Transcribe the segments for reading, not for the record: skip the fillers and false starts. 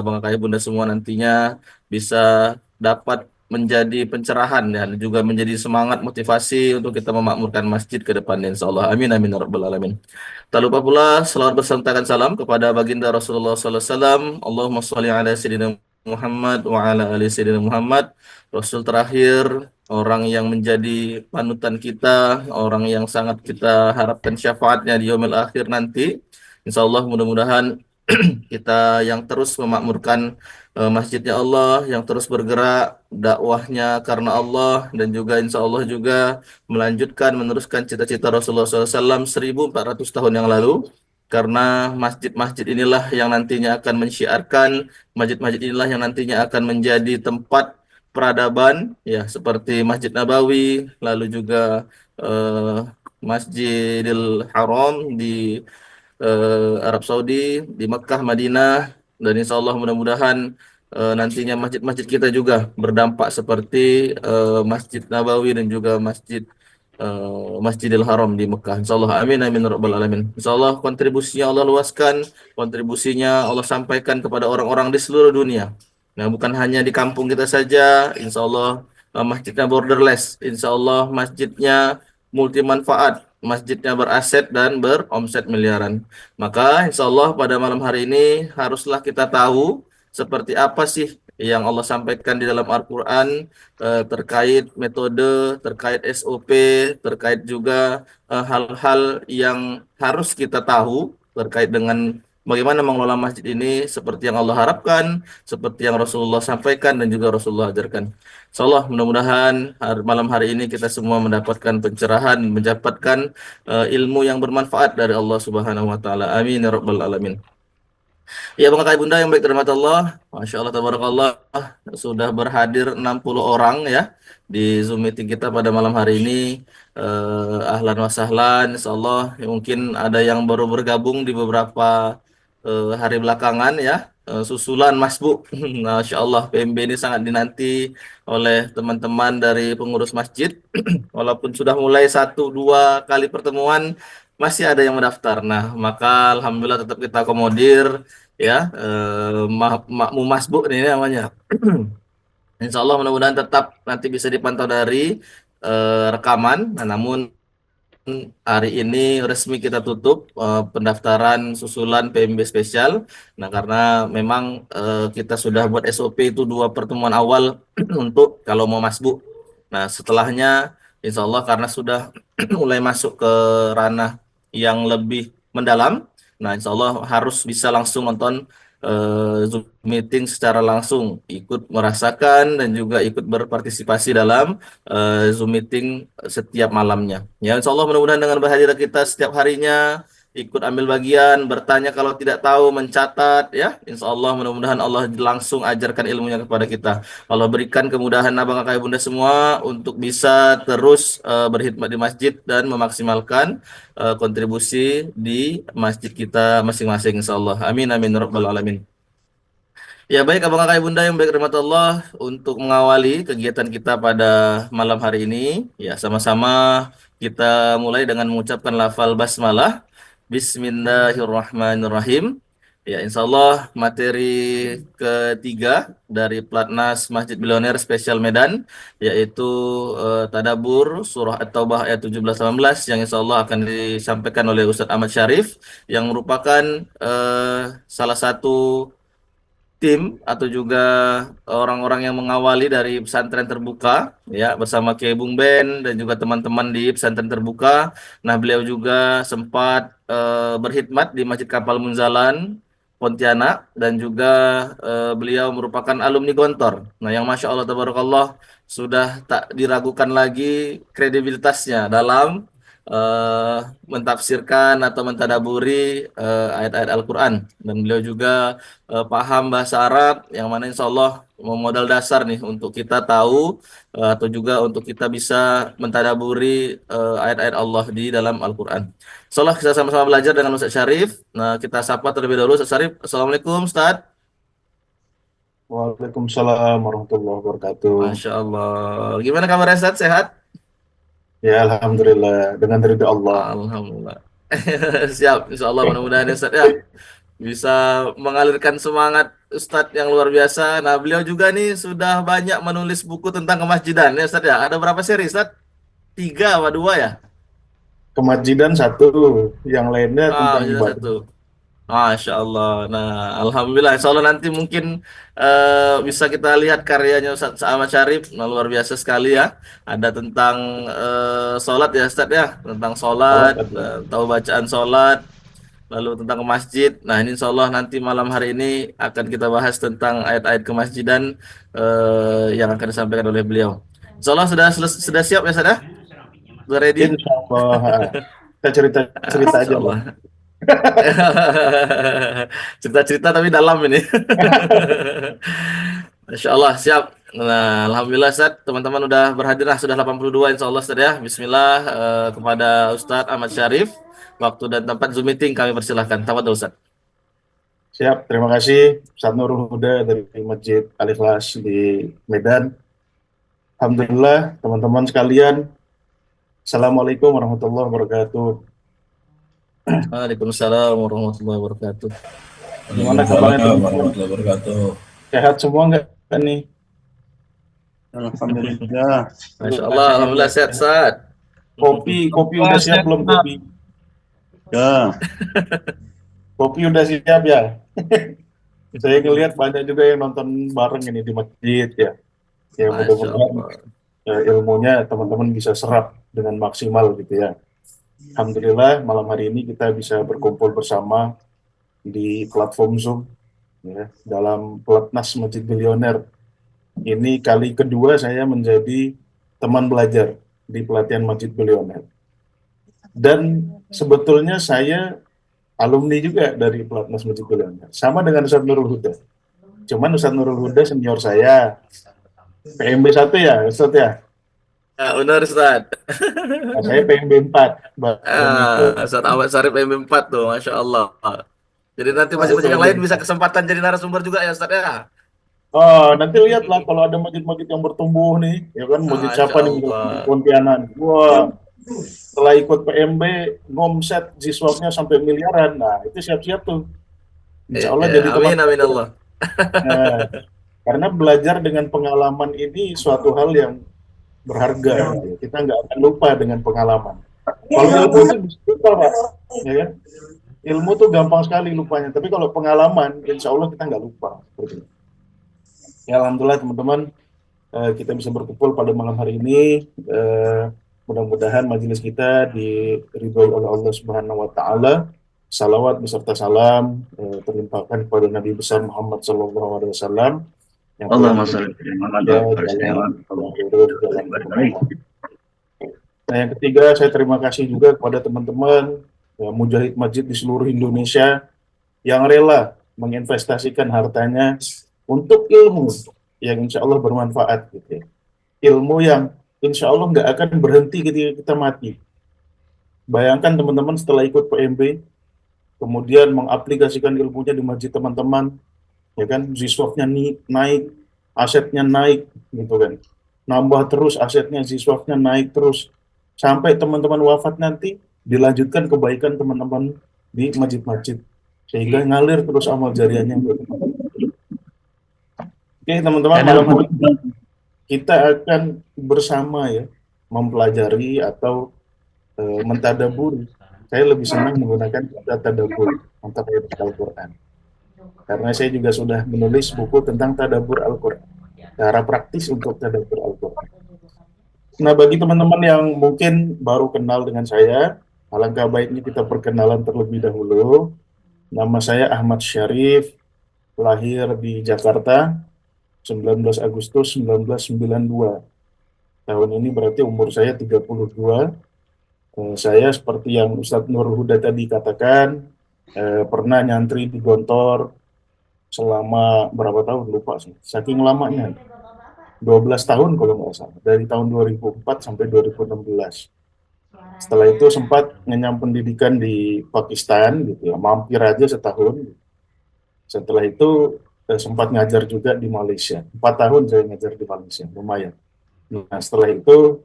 Bang Kakak Bunda semua nantinya bisa dapat menjadi pencerahan ya, dan juga menjadi semangat motivasi untuk kita memakmurkan masjid ke depannya insya Allah. Amin amin ya rabbal alamin. Tak lupa pula selawat bersertakan salam kepada baginda Rasulullah sallallahu alaihi wasallam. Allahumma sholli ala sayyidina Muhammad wa ala ali sayyidina Muhammad. Rasul terakhir, orang yang menjadi panutan kita, orang yang sangat kita harapkan syafaatnya di yaumil akhir nanti. Insya Allah mudah-mudahan kita yang terus memakmurkan masjidnya Allah, yang terus bergerak dakwahnya karena Allah, dan juga insya Allah juga melanjutkan meneruskan cita-cita Rasulullah SAW 1400 tahun yang lalu, karena masjid-masjid inilah yang nantinya akan mensyiarkan, masjid-masjid inilah yang nantinya akan menjadi tempat peradaban ya, seperti Masjid Nabawi, lalu juga eh, Masjidil Haram di Arab Saudi, di Mekah, Madinah, dan insya Allah mudah-mudahan nantinya masjid-masjid kita juga berdampak seperti Masjid Nabawi dan juga Masjidil Haram di Mekah. Insya Allah, amin, amin, rabbal alamin. Insya Allah kontribusinya Allah luaskan, kontribusinya Allah sampaikan kepada orang-orang di seluruh dunia. Nah, bukan hanya di kampung kita saja, insya Allah masjidnya borderless, insya Allah masjidnya multi manfaat, masjidnya beraset dan beromset miliaran. Maka insya Allah pada malam hari ini haruslah kita tahu seperti apa sih yang Allah sampaikan di dalam Al-Quran terkait metode, terkait SOP, terkait juga hal-hal yang harus kita tahu terkait dengan bagaimana mengelola masjid ini seperti yang Allah harapkan, seperti yang Rasulullah sampaikan dan juga Rasulullah ajarkan. Insyaallah mudah-mudahan malam hari ini kita semua mendapatkan pencerahan, mendapatkan ilmu yang bermanfaat dari Allah Subhanahu wa taala. Amin ya rabbal alamin. Ya Bang Kakak Bunda yang baik dirahmati Allah, Masya Allah Tabarakallah, sudah berhadir 60 orang ya di Zoom meeting kita pada malam hari ini. Ahlan wa sahlan, Insya Allah mungkin ada yang baru bergabung di beberapa hari belakangan ya. Susulan Mas Bu, Masya Allah PMB ini sangat dinanti oleh teman-teman dari pengurus masjid. Walaupun sudah mulai satu dua kali pertemuan, masih ada yang mendaftar. Nah, maka alhamdulillah tetap kita akomodir ya, makmum masbuk ini namanya. Insya Allah mudah-mudahan tetap nanti bisa dipantau dari rekaman. Nah, namun hari ini resmi kita tutup pendaftaran susulan PMB spesial. Nah, karena memang kita sudah buat SOP itu dua pertemuan awal untuk kalau mau masbuk. Nah, setelahnya insya Allah karena sudah mulai masuk ke ranah yang lebih mendalam, nah insya Allah harus bisa langsung nonton Zoom meeting secara langsung, ikut merasakan dan juga ikut berpartisipasi dalam Zoom meeting setiap malamnya. Ya, insya Allah mudah-mudahan dengan berhadirnya kita setiap harinya, ikut ambil bagian, bertanya kalau tidak tahu, mencatat, ya. Insya Allah mudah-mudahan Allah langsung ajarkan ilmunya kepada kita. Allah berikan kemudahan abang kakak bunda semua untuk bisa terus berkhidmat di masjid dan memaksimalkan kontribusi di masjid kita masing-masing. Insya Allah. Amin amin rabbal alamin. Ya baik abang kakak bunda yang baik rahmat Allah, untuk mengawali kegiatan kita pada malam hari ini, ya sama-sama kita mulai dengan mengucapkan lafal basmalah. Bismillahirrahmanirrahim. Ya insya Allah materi ketiga dari Platnas Masjid Bilioner Spesial Medan, yaitu Tadabur Surah At-Taubah ayat 17-18, yang insya Allah akan disampaikan oleh Ustadz Ahmad Syarif, yang merupakan salah satu tim atau juga orang-orang yang mengawali dari pesantren terbuka ya, bersama Kiai Bung Ben dan juga teman-teman di pesantren terbuka. Nah, beliau juga sempat berkhidmat di Masjid Kapal Munzalan Pontianak, dan juga beliau merupakan alumni Gontor. Nah, yang Masya Allah Tabarakallah sudah tak diragukan lagi kredibilitasnya dalam eh, mentafsirkan atau mentadaburi ayat-ayat Al-Quran, dan beliau juga paham bahasa Arab, yang mana insya Allah modal dasar nih untuk kita tahu atau juga untuk kita bisa mentadaburi ayat-ayat Allah di dalam Al-Quran. Insya Allah kita sama-sama belajar dengan Ustaz Syarif. Nah, kita sapa terlebih dahulu Ustaz Syarif. Assalamualaikum Ustaz. Waalaikumsalam warahmatullahi wabarakatuh. Masya Allah. Gimana kabarnya Ustaz? Sehat? Ya, alhamdulillah dengan ridha Allah. Alhamdulillah. Siap. Insya Allah mudah-mudahan ya Ustaz ya. bisa mengalirkan semangat Ustadz yang luar biasa. Nah, beliau juga nih sudah banyak menulis buku tentang kemasjidan ya Ustadz ya. Ada berapa seri Ustadz? Tiga apa dua ya? Kemasjidan satu, yang lainnya Ah, tentang masjidan ibadah. satu. Masya Allah. Nah, Alhamdulillah. Insya Allah nanti mungkin bisa kita lihat karyanya Ustadz Ahmad Syarif. Nah, luar biasa sekali ya. Ada tentang sholat ya Ustadz ya. Tentang sholat, Salat ada. tahu bacaan sholat. Lalu tentang ke masjid. Nah, ini insya Allah nanti malam hari ini akan kita bahas tentang ayat-ayat kemasjidan yang akan disampaikan oleh beliau. Insya Allah sudah siap ya Ustadz ya? Sudah ready? Insya Allah. Kita cerita-cerita Insya aja, Bang. Allah. Cerita-cerita tapi dalam ini. Masya Allah, siap. Nah, Alhamdulillah Ustaz, teman-teman udah berhadir lah, sudah 82 insya Allah Ustaz ya. Bismillah kepada Ustadz Ahmad Syarif. Waktu dan tempat Zoom meeting kami persilahkan. Tafadhol Ustaz. Siap, terima kasih. Ustaz Nurul Huda dari Masjid Al-Ikhlas di Medan. Alhamdulillah, teman-teman sekalian. Assalamualaikum warahmatullahi wabarakatuh. Waalaikumsalam warahmatullahi wabarakatuh. Gimana kabarnya Waalaikumsalam teman-teman? warahmatullahi wabarakatuh. Sehat semua nggak nih? Alhamdulillah. Masya Alhamdulillah Allah, sehat ya. Alhamdulillah sehat Ustaz. Kopi udah Alhamdulillah, siap sehat. belum kopi? Ya, Kopi udah siap ya. Saya ngelihat banyak juga yang nonton bareng ini di masjid ya. Ya Masya mudah-mudahan Allah. ilmunya teman-teman bisa serap dengan maksimal gitu ya. Alhamdulillah malam hari ini kita bisa berkumpul bersama di platform Zoom ya, dalam pelatnas Masjid Bilioner. Ini kali kedua saya menjadi teman belajar di pelatihan Masjid Bilioner. Dan sebetulnya saya alumni juga dari pelatnas Masjid Bilioner. Sama dengan Ustadz Nurul Huda. Cuman Ustadz Nurul Huda senior saya. PMB 1 ya, Ustadz ya. Ya, benar Ustaz. Nah, saya PMB 4 bareng ikut. Ustaz Ahmad Syarif MB4 tuh, Masya Allah. Jadi nanti Saya masjid-masjid yang PMB lain bisa 4. kesempatan jadi narasumber juga ya Ustaz ya. Oh, nanti lihatlah kalau ada masjid-masjid yang bertumbuh nih, ya kan masjid Masya siapa nih di Allah. Pontianak. Wah, setelah ikut PMB, ngomset siswanya sampai miliaran. Nah, itu siap-siap tuh. Insya Allah jadi teman Amin, amin belajar. Allah. Nah, karena belajar dengan pengalaman ini suatu hal yang berharga. Gitu ya. Kita nggak akan lupa dengan pengalaman. Kalau ilmu itu bisa lupa, Pak. Ya kan? Ilmu tuh gampang sekali lupanya. Tapi kalau pengalaman, insya Allah kita nggak lupa. Seperti itu. Ya, Alhamdulillah teman-teman, kita bisa berkumpul pada malam hari ini. Mudah-mudahan majelis kita diridhoi oleh Allah Subhanahu wa taala. Salawat beserta salam terlimpahkan kepada Nabi besar Muhammad sallallahu alaihi wasallam yang telah Allahumma menjadi shalli ala jalan Muhammad. yang lurus jalan kebenaran. Nah, yang ketiga, saya terima kasih juga kepada teman-teman mujahid masjid di seluruh Indonesia yang rela menginvestasikan hartanya untuk ilmu yang insya Allah bermanfaat gitu ya. Ilmu yang insya Allah nggak akan berhenti ketika kita mati. Bayangkan teman-teman setelah ikut PMB, kemudian mengaplikasikan ilmunya di masjid teman-teman, ya kan, ziswafnya naik, asetnya naik, gitu kan. Nambah terus asetnya, ziswafnya naik terus. Sampai teman-teman wafat nanti, dilanjutkan kebaikan teman-teman di masjid-masjid. Sehingga ngalir terus amal jariahnya. Oke, teman-teman, malam hari kita akan bersama ya mempelajari atau mentadaburi. Saya lebih senang menggunakan kata tadabur untuk ayat Al-Quran. Karena saya juga sudah menulis buku tentang tadabur Al-Quran. Cara praktis untuk tadabur Al-Quran. Nah, bagi teman-teman yang mungkin baru kenal dengan saya, alangkah baiknya kita perkenalan terlebih dahulu. Nama saya Ahmad Syarif, lahir di Jakarta, 19 Agustus 1992. Tahun ini berarti umur saya 32. Saya seperti yang Ustadz Nur Huda tadi katakan, pernah nyantri di Gontor selama berapa tahun, lupa sih. Saking lamanya, 12 tahun kalau nggak salah. Dari tahun 2004 sampai 2016. Setelah itu sempat ngenyam pendidikan di Pakistan, gitu ya, mampir aja setahun. Setelah itu sempat ngajar juga di Malaysia. 4 tahun saya ngajar di Malaysia, lumayan. Nah, setelah itu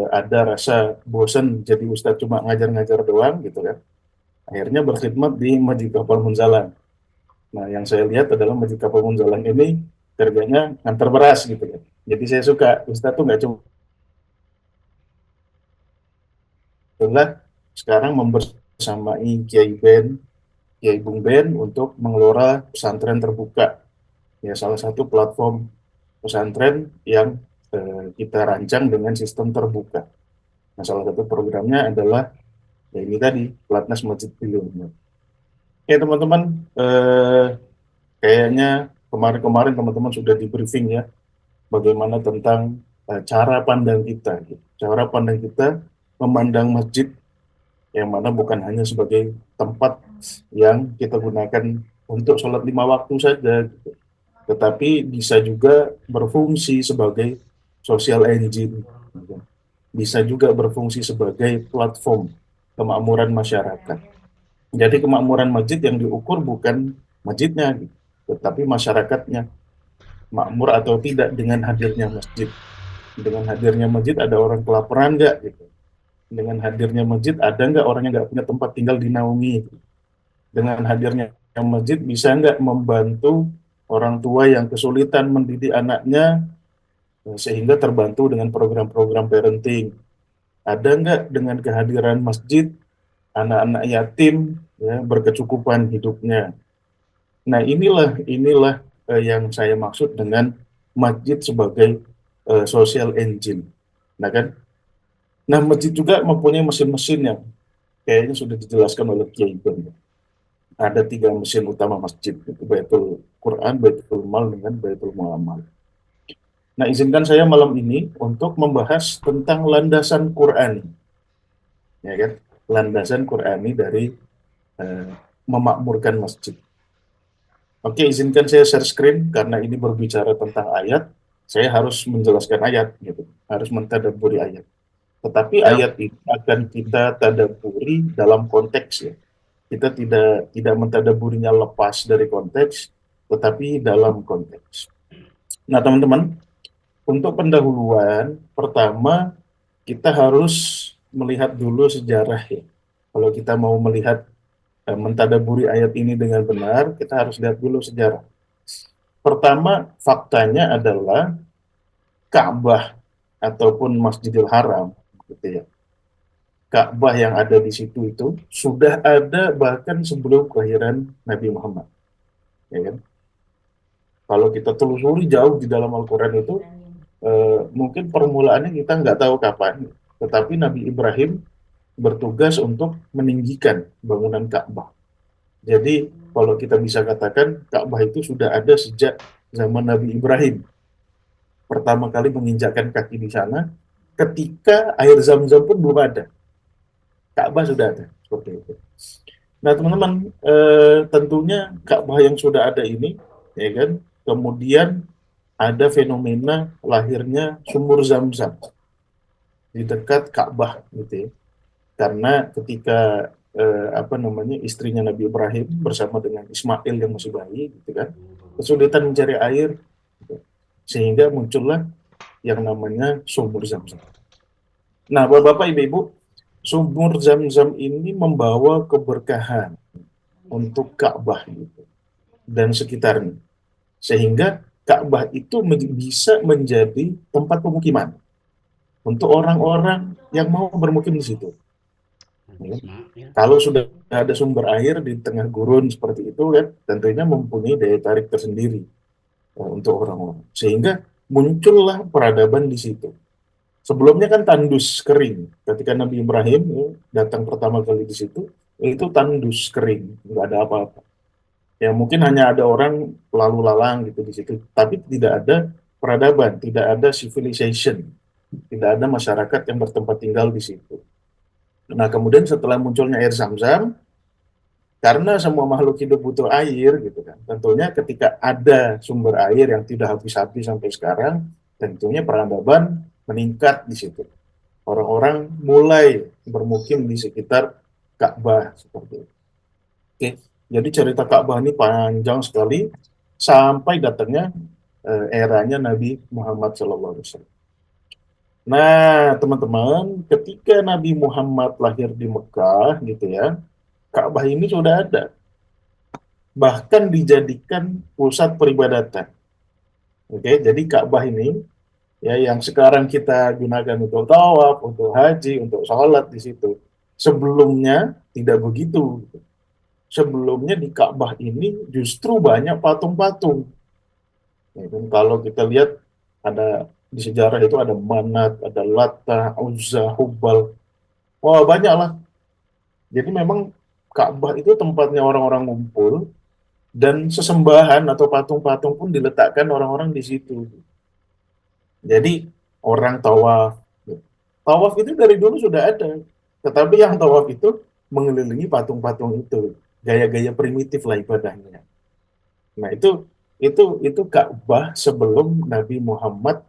ada rasa bosan jadi ustadz cuma ngajar-ngajar doang gitu kan. Akhirnya berkhidmat di Masjid Kapal Munzalan. Nah, yang saya lihat adalah Masjid Kapal Munzalan ini kerjanya ngantar beras gitu ya. Jadi saya suka, Ustadz tuh nggak cuma sekarang membersamai Kiai Bung Ben untuk mengelola pesantren terbuka. Ya, salah satu platform pesantren yang kita rancang dengan sistem terbuka. Nah, salah satu programnya adalah ya ini tadi, Pelatnas Masjid Ilmu. Ya teman-teman, kayaknya kemarin-kemarin teman-teman sudah di briefing ya, bagaimana tentang cara pandang kita, gitu. Cara pandang kita memandang masjid yang mana bukan hanya sebagai tempat yang kita gunakan untuk sholat 5 waktu saja, gitu. Tetapi bisa juga berfungsi sebagai social engine, gitu. Bisa juga berfungsi sebagai platform kemakmuran masyarakat. Jadi kemakmuran masjid yang diukur bukan masjidnya, gitu, tetapi masyarakatnya makmur atau tidak dengan hadirnya masjid. Dengan hadirnya masjid ada orang kelaparan nggak gitu. Dengan hadirnya masjid ada nggak orang yang nggak punya tempat tinggal dinaungi. Gitu. Dengan hadirnya masjid bisa nggak membantu orang tua yang kesulitan mendidik anaknya sehingga terbantu dengan program-program parenting. Ada nggak dengan kehadiran masjid anak-anak yatim ya, berkecukupan hidupnya. Nah, inilah yang saya maksud dengan masjid sebagai social engine. Nah kan, nah masjid juga mempunyai mesin-mesin yang kayaknya sudah dijelaskan oleh Kiai Ibn. Ada 3 mesin utama masjid, itu Baitul Quran, Baitul Mal, dengan Baitul Muamal. Nah, izinkan saya malam ini untuk membahas tentang landasan Qurani, ya kan? Landasan Qurani dari eh, memakmurkan masjid. Oke, izinkan saya share screen karena ini berbicara tentang ayat. Saya harus menjelaskan ayat, gitu. Harus mentadabburi ayat. Tetapi Ya. ayat itu akan kita tadabburi dalam konteks ya. Kita tidak mentadabburinya lepas dari konteks, tetapi dalam konteks. Nah, teman-teman, untuk pendahuluan pertama kita harus melihat dulu sejarah ya. Kalau kita mau melihat mentadabburi ayat ini dengan benar, kita harus lihat dulu sejarah. Pertama, faktanya adalah Ka'bah ataupun Masjidil Haram, gitu ya. Ka'bah yang ada di situ itu sudah ada bahkan sebelum kelahiran Nabi Muhammad. Ya kan? Kalau kita telusuri jauh di dalam Al-Quran itu, mungkin permulaannya kita nggak tahu kapan, tetapi Nabi Ibrahim bertugas untuk meninggikan bangunan Ka'bah. Jadi kalau kita bisa katakan Ka'bah itu sudah ada sejak zaman Nabi Ibrahim. Pertama kali menginjakkan kaki di sana, ketika air Zam-Zam pun belum ada. Ka'bah sudah ada, seperti itu. Nah, teman-teman, tentunya Ka'bah yang sudah ada ini, ya kan, kemudian ada fenomena lahirnya sumur Zam-Zam di dekat Ka'bah, gitu ya. Karena ketika istrinya Nabi Ibrahim bersama dengan Ismail yang masih bayi, gitu kan, kesulitan mencari air, gitu. Sehingga muncullah yang namanya sumur Zam-Zam. Nah, Bapak, Ibu, sumur Zam-Zam ini membawa keberkahan untuk Ka'bah gitu, dan sekitarnya. Sehingga Ka'bah itu bisa menjadi tempat pemukiman untuk orang-orang yang mau bermukim di situ. Ya. Kalau sudah ada sumber air di tengah gurun seperti itu kan, tentunya mempunyai daya tarik tersendiri untuk orang-orang. Sehingga muncullah peradaban di situ. Sebelumnya kan tandus kering. Ketika Nabi Ibrahim datang pertama kali di situ, itu tandus kering, nggak ada apa-apa. Ya mungkin hanya ada orang lalu lalang gitu di situ, tapi tidak ada peradaban, tidak ada civilization, tidak ada masyarakat yang bertempat tinggal di situ. Nah, kemudian setelah munculnya air Zam-Zam, karena semua makhluk hidup butuh air gitu kan. Tentunya ketika ada sumber air yang tidak habis-habis sampai sekarang, tentunya peradaban meningkat di situ. Orang-orang mulai bermukim di sekitar Ka'bah seperti itu. Oke, jadi cerita Ka'bah ini panjang sekali sampai datangnya eranya Nabi Muhammad SAW. Nah, teman-teman, ketika Nabi Muhammad lahir di Mekah, gitu ya, Ka'bah ini sudah ada, bahkan dijadikan pusat peribadatan. Oke, jadi Ka'bah ini ya yang sekarang kita gunakan untuk tawaf, untuk haji, untuk sholat di situ. Sebelumnya tidak begitu. Sebelumnya di Ka'bah ini justru banyak patung-patung. Ya kan? Kalau kita lihat ada di sejarah itu ada Manat, ada Lata, Uzza, Hubal. Wah, banyak lah. Jadi memang Ka'bah itu tempatnya orang-orang ngumpul dan sesembahan atau patung-patung pun diletakkan orang-orang di situ. Jadi orang tawaf. Tawaf itu dari dulu sudah ada. Tetapi yang tawaf itu mengelilingi patung-patung itu. Gaya-gaya primitif lah ibadahnya. Nah, itu Ka'bah sebelum Nabi Muhammad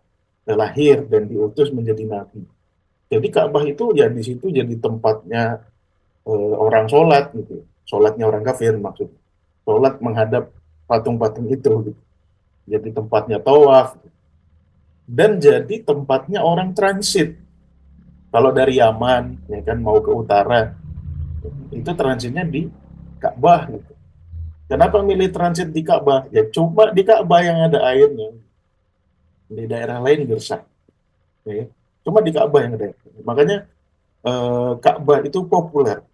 lahir dan diutus menjadi nabi. Jadi Ka'bah itu ya di situ jadi tempatnya orang sholat gitu. Sholatnya orang kafir maksudnya. Sholat menghadap patung-patung itu gitu. Jadi tempatnya tawaf dan jadi tempatnya orang transit. Kalau dari Yaman ya kan mau ke utara itu transitnya di Ka'bah gitu. Kenapa milih transit di Ka'bah? Ya coba di Ka'bah yang ada airnya. Di daerah lain gersang. Ya. Cuma di Ka'bah yang ada. Makanya Ka'bah itu populer.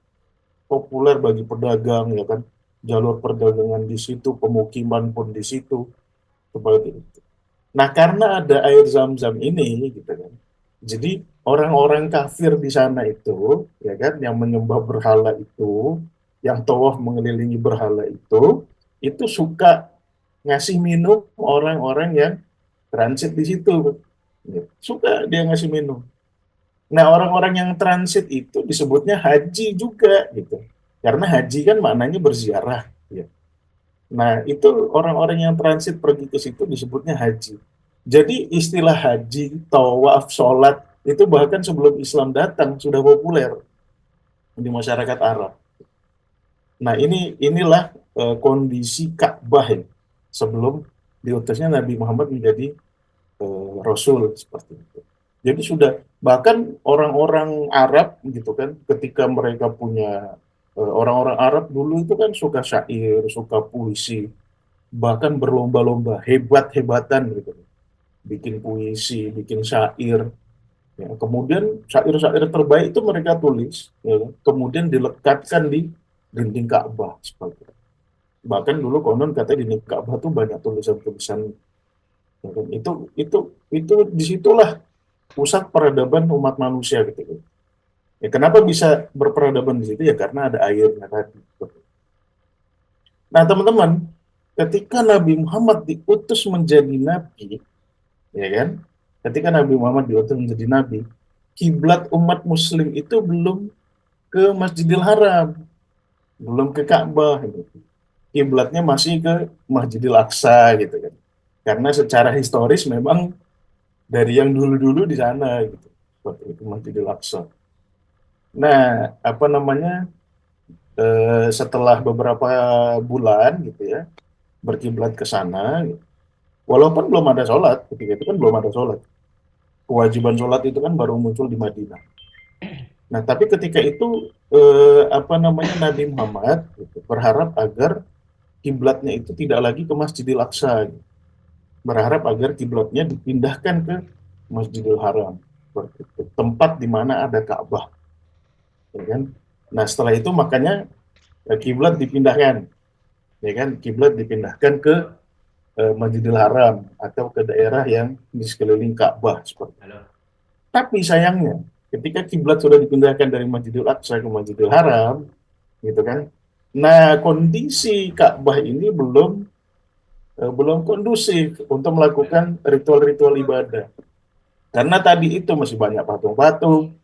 Populer bagi pedagang ya kan. Jalur perdagangan di situ, pemukiman pun di situ. Seperti itu. Nah, karena ada air Zam-Zam ini gitu kan. Jadi orang-orang kafir di sana itu ya kan yang menyembah berhala itu, yang tawaf mengelilingi berhala itu suka ngasih minum orang-orang yang transit di situ. Ya, suka dia ngasih minum. Nah, orang-orang yang transit itu disebutnya haji juga gitu. Karena haji kan maknanya berziarah ya. Nah, itu orang-orang yang transit pergi ke situ disebutnya haji. Jadi istilah haji, tawaf, sholat itu bahkan sebelum Islam datang sudah populer di masyarakat Arab. Nah, inilah kondisi Ka'bah ya, sebelum diutusnya Nabi Muhammad menjadi Rasul seperti itu. Jadi sudah bahkan orang-orang Arab gitu kan, ketika mereka punya orang-orang Arab dulu itu kan suka syair, suka puisi, bahkan berlomba-lomba hebat-hebatan gitu, bikin puisi, bikin syair. Ya, kemudian syair-syair terbaik itu mereka tulis, ya, kemudian dilekatkan di dinding Ka'bah seperti itu. Bahkan dulu konon katanya di Ka'bah tuh banyak tulisan-tulisan. Ya kan? Itu disitulah pusat peradaban umat manusia gitu. Ya, kenapa bisa berperadaban di situ ya karena ada airnya tadi. Nah, teman-teman, ketika Nabi Muhammad diutus menjadi nabi, ya kan? Ketika Nabi Muhammad diutus menjadi nabi, kiblat umat muslim itu belum ke Masjidil Haram, belum ke Ka'bah gitu. Kiblatnya masih ke Masjidil Aqsa gitu kan. Karena secara historis memang dari yang dulu-dulu di sana gitu. Seperti itu Masjidil Aqsa. Nah, apa namanya? Setelah beberapa bulan gitu ya, berkiblat ke sana, walaupun belum ada sholat, ketika itu kan belum ada sholat. Kewajiban sholat itu kan baru muncul di Madinah. Nah, tapi ketika itu apa namanya Nabi Muhammad gitu, berharap agar kiblatnya itu tidak lagi ke Masjidil Aqsa, gitu. Berharap agar kiblatnya dipindahkan ke Masjidil Haram, seperti itu. Tempat di mana ada Ka'bah, ya kan? Nah, setelah itu makanya kiblat dipindahkan, ya kan? Kiblat dipindahkan ke Masjidil Haram atau ke daerah yang di sekeliling Ka'bah seperti itu. Tapi sayangnya, ketika kiblat sudah dipindahkan dari Masjidil Aqsa ke Masjidil Haram, gitu kan? Nah, kondisi Ka'bah ini belum kondusif untuk melakukan ritual-ritual ibadah. Karena tadi itu masih banyak patung-patung,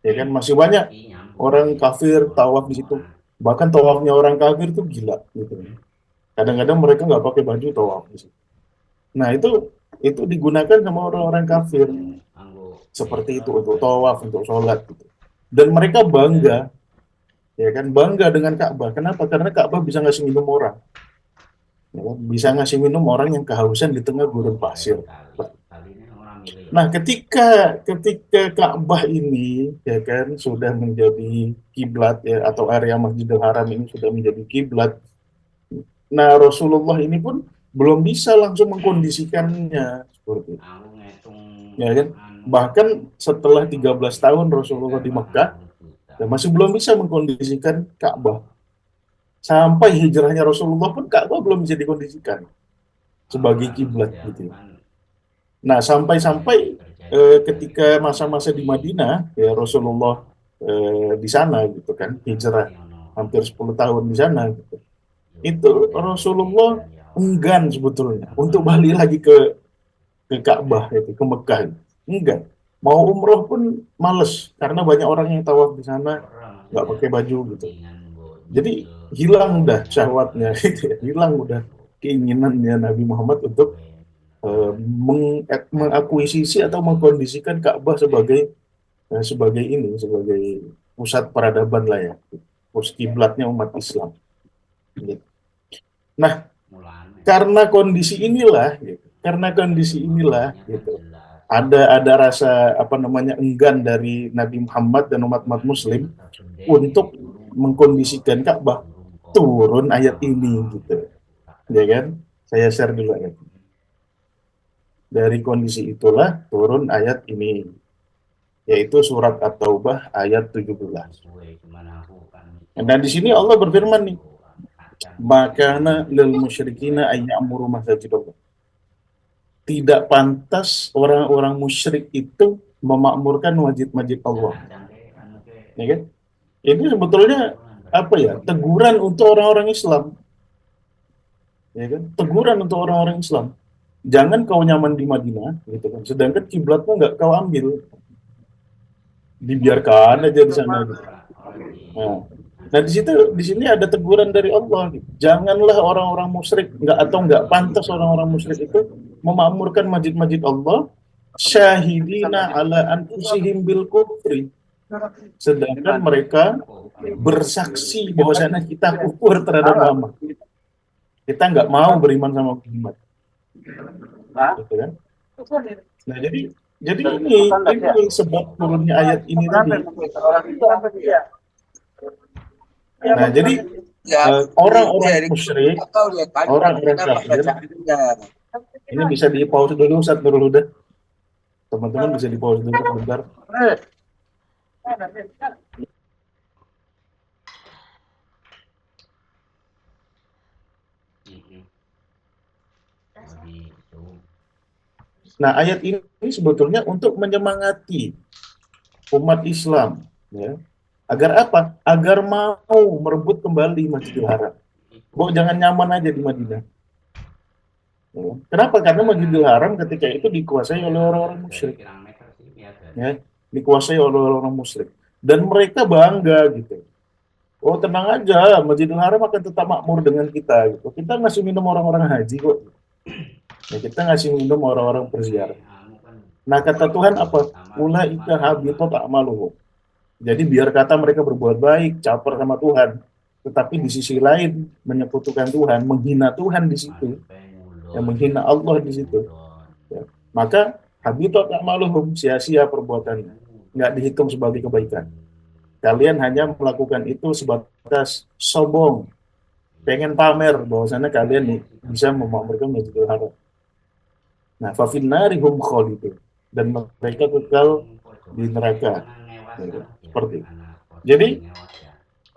ya kan? Masih banyak orang kafir tawaf di situ. Bahkan tawafnya orang kafir itu gila, gitu. Kadang-kadang mereka nggak pakai baju tawaf di situ. Nah, itu digunakan sama orang-orang kafir seperti itu untuk tawaf, untuk sholat, gitu. Dan mereka bangga, ya kan? Bangga dengan Ka'bah. Kenapa? Karena Ka'bah bisa ngasih minum orang. Ya kan? Bisa ngasih minum orang yang kehausan di tengah gurun pasir. Nah, ketika Ka'bah ini ya kan sudah menjadi kiblat ya, atau area Masjidil Haram ini sudah menjadi kiblat. Nah, Rasulullah ini pun belum bisa langsung mengkondisikannya seperti itu. Ya kan? Bahkan setelah 13 tahun Rasulullah di Mekah, ya masih belum bisa mengkondisikan Ka'bah. Sampai hijrahnya Rasulullah pun Ka'bah belum bisa dikondisikan sebagai kiblat gitu. Nah, sampai-sampai ketika masa-masa di Madinah, ya Rasulullah di sana gitu kan, hijrah hampir 10 tahun di sana gitu. Itu Rasulullah enggan sebetulnya untuk balik lagi ke Ka'bah itu, ke Mekah itu. Enggan. Mau umroh pun males karena banyak orang yang tawaf di sana nggak pakai baju gitu. Jadi hilang dah syahwatnya, gitu ya. Hilang udah keinginannya Nabi Muhammad untuk mengakuisisi atau mengkondisikan Ka'bah sebagai pusat peradaban lah ya, pusat kiblatnya umat Islam. Gitu. Nah, karena kondisi inilah, gitu, ada rasa apa namanya enggan dari Nabi Muhammad dan umat-umat Muslim untuk mengkondisikan Ka'bah, turun ayat ini, gitu, ya kan? Saya share dulu ayat. Dari kondisi itulah turun ayat ini, yaitu surat At-Taubah ayat 17. Dan di sini Allah berfirman nih, makana lil musyrikina ayyamuru masajidallah. Tidak pantas orang-orang musyrik itu memakmurkan masjid-masjid Allah. Ya kan? Ini sebetulnya apa ya? Teguran untuk orang-orang Islam. Ya kan? Teguran untuk orang-orang Islam. Jangan kau nyaman di Madinah, gitu kan. Sedangkan kiblatmu nggak kau ambil, dibiarkan aja di sana. Gitu. Nah, di sini ada teguran dari Allah. Gitu. Janganlah orang-orang musyrik nggak pantas orang-orang musyrik itu memakmurkan masjid-masjid Allah, syahidina ala anfusihim bil kufri. Sedangkan mereka bersaksi bahwasanya kita kufur terhadap Muhammad. Kita nggak mau beriman sama Muhammad. Gitu kan? Nah, jadi ini sebab turunnya ayat ini tadi. Nah, jadi orang-orang musyrik, orang-orang kafir, ini bisa di pause dulu, Ustaz Nurul Huda. Teman-teman bisa di pause dulu sebentar. Nah, ayat ini sebetulnya untuk menyemangati umat Islam, ya. Agar apa? Agar mau merebut kembali Masjidil Haram. Jangan nyaman aja di Madinah. Ya. Kenapa? Karena Masjidil Haram ketika itu dikuasai oleh orang-orang musyrik. Ya, dikuasai oleh orang-orang musyrik. Dan mereka bangga gitu. Oh, tenang aja, Masjidil Haram akan tetap makmur dengan kita gitu. Kita ngasih minum orang-orang haji kok. Ya, kita ngasih minum orang-orang berziarah. Nah, kata Tuhan apa? Ulaika habitat a'maluhum. Jadi biar kata mereka berbuat baik, caper sama Tuhan, tetapi di sisi lain menyekutukan Tuhan, menghina Tuhan di situ, yang menghina Allah di situ, ya. Maka habitat a'maluhum, sia-sia perbuatannya, nggak dihitung sebagai kebaikan. Kalian hanya melakukan itu sebatas sombong, pengen pamer bahwasanya kalian nih bisa memakmurkan Masjidil Haram. Nah, fafinnarihum khalidun, dan mereka kekal di neraka. Ya, seperti itu. Jadi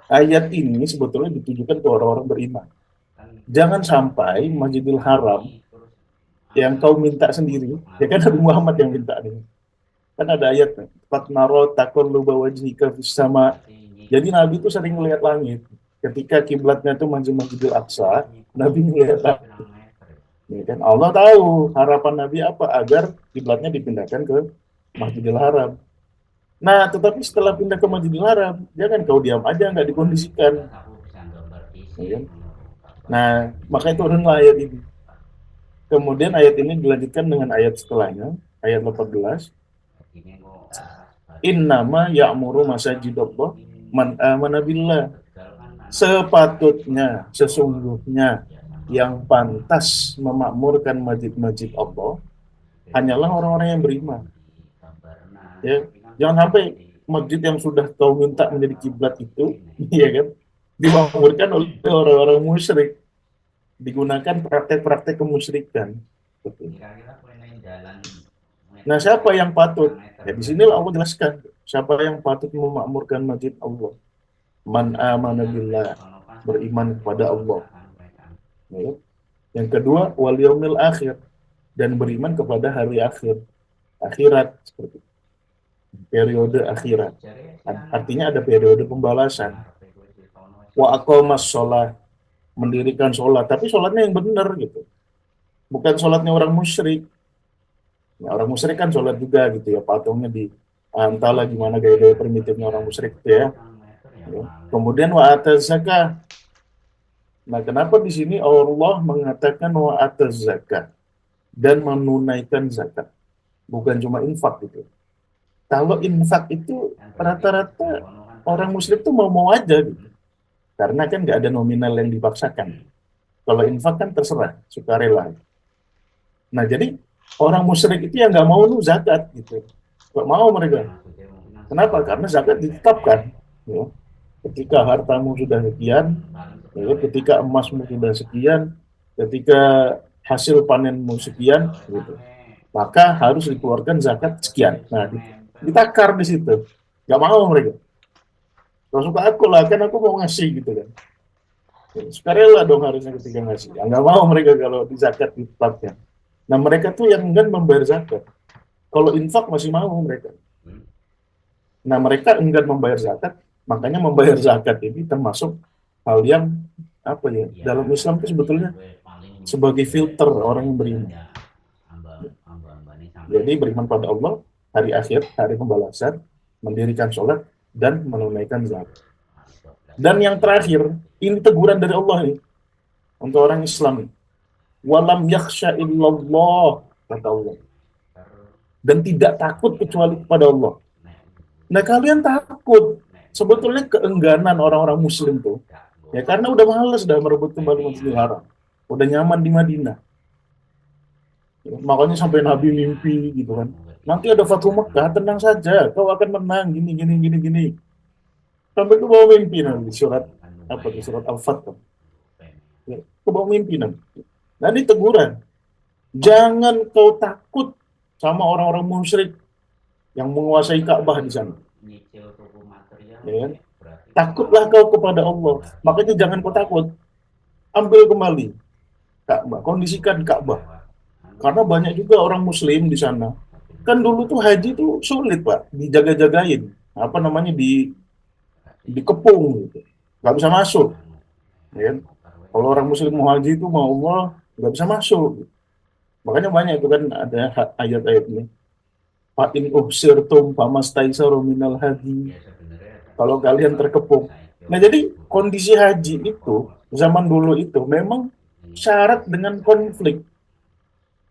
ayat ini sebetulnya ditujukan ke orang-orang beriman. Jangan sampai Masjidil Haram yang kau minta sendiri, ya kan Nabi Muhammad yang minta nih. Kan ada ayat, fatnaro taqalluba wajhika fis sama. Jadi Nabi itu sering melihat langit. Ketika kiblatnya itu Masjidil Aqsa, Nabi melihat langit. Ya kan? Allah tahu harapan Nabi apa, agar kiblatnya dipindahkan ke Masjidil Haram. Nah, tetapi setelah pindah ke Masjidil Haram, jangan kau diam aja, nggak dikondisikan. Ya kan? Nah, makanya turunlah ayat ini. Kemudian ayat ini dilanjutkan dengan ayat setelahnya, ayat 18. Innama ya'muru masajidallah man amana billah. Sepatutnya, sesungguhnya yang pantas memakmurkan masjid-masjid Allah hanyalah orang-orang yang beriman. Ya, jangan sampai masjid yang sudah kau minta menjadi kiblat itu, ya kan, dibangunkan oleh orang-orang musyrik, digunakan praktek-praktek kemusyrikan. Gitu. Nah, siapa yang patut? Ya, di sinilah Allah jelaskan siapa yang patut memakmurkan masjid Allah. Man amana billah, beriman kepada Allah. Ya, kan? Yang kedua, wal yaumil akhir, dan beriman kepada hari akhir, akhirat, seperti itu. Periode akhirat. Artinya ada periode pembalasan. Wa aqamas sholat, mendirikan sholat, tapi sholatnya yang benar gitu. Bukan sholatnya orang musyrik. Ya, orang musyrik kan sholat juga gitu ya, patungnya di entahlah gimana gaya-gaya primitifnya orang musyrik itu ya. Ya. Kemudian wa ataz zakah. Nah, kenapa di sini Allah mengatakan wa ataz zakah dan menunaikan zakat, bukan cuma infak gitu. Kalau infak itu rata-rata orang musyrik tuh mau-mau aja gitu. Karena kan nggak ada nominal yang dipaksakan. Kalau infak kan terserah, sukarela. Nah, jadi orang musyrik itu yang nggak mau tuh zakat gitu. Nggak mau mereka. Kenapa? Karena zakat ditetapkan. Ya. Ketika hartamu sudah sekian, ya, ketika emasmu sudah sekian, ketika hasil panenmu sekian, gitu, maka harus dikeluarkan zakat sekian. Nah, ditakar di situ. Nggak mau mereka. Kalau suka aku lah, kan aku mau ngasih gitu kan. Sukarela dong harusnya ketika ngasih. Ya, nggak mau mereka kalau di zakat ditetapkan. Nah, mereka tuh yang enggan membayar zakat. Kalau infak masih mau mereka. Nah, mereka enggan membayar zakat, makanya membayar zakat ini termasuk hal yang apa ya? Dalam Islam itu sebetulnya sebagai filter orang yang beriman. Jadi beriman pada Allah, hari akhir, hari pembalasan, mendirikan sholat, dan menunaikan zakat. Dan yang terakhir, ini teguran dari Allah nih, untuk orang Islam. Walam yakhsha illallah, kata Allah. Dan tidak takut kecuali kepada Allah. Nah, kalian takut. Sebetulnya keengganan orang-orang muslim tuh, ya karena udah males dah merebut kembali Masjidil Haram. Udah nyaman di Madinah. Ya, makanya sampai Nabi mimpi gitu kan. Nanti ada Fathu Mekah, tenang saja, kau akan menang, gini, gini, gini, gini. Sampai ke bawah mimpi nanti, surat, apa tuh, surat Al-Fat. Ya, ke bawah mimpi nanti. Nah, ini teguran. Jangan kau takut sama orang-orang musyrik yang menguasai Ka'bah di sana. Ya, kan? Takutlah kau kepada Allah. Makanya jangan kau takut. Ambil kembali Ka'bah, kondisikan Ka'bah. Karena banyak juga orang Muslim di sana. Kan dulu tuh haji tuh sulit Pak, dijaga-jagain. Apa namanya dikepung gitu, nggak bisa masuk. Ya, kan? Kalau orang Muslim mau haji itu mau Allah nggak bisa masuk. Makanya banyak itu kan ada ayat-ayatnya. Fa in uhsirtum famastaisaru minal hadi. Kalau kalian terkepung. Nah, jadi kondisi haji itu zaman dulu itu memang syarat dengan konflik.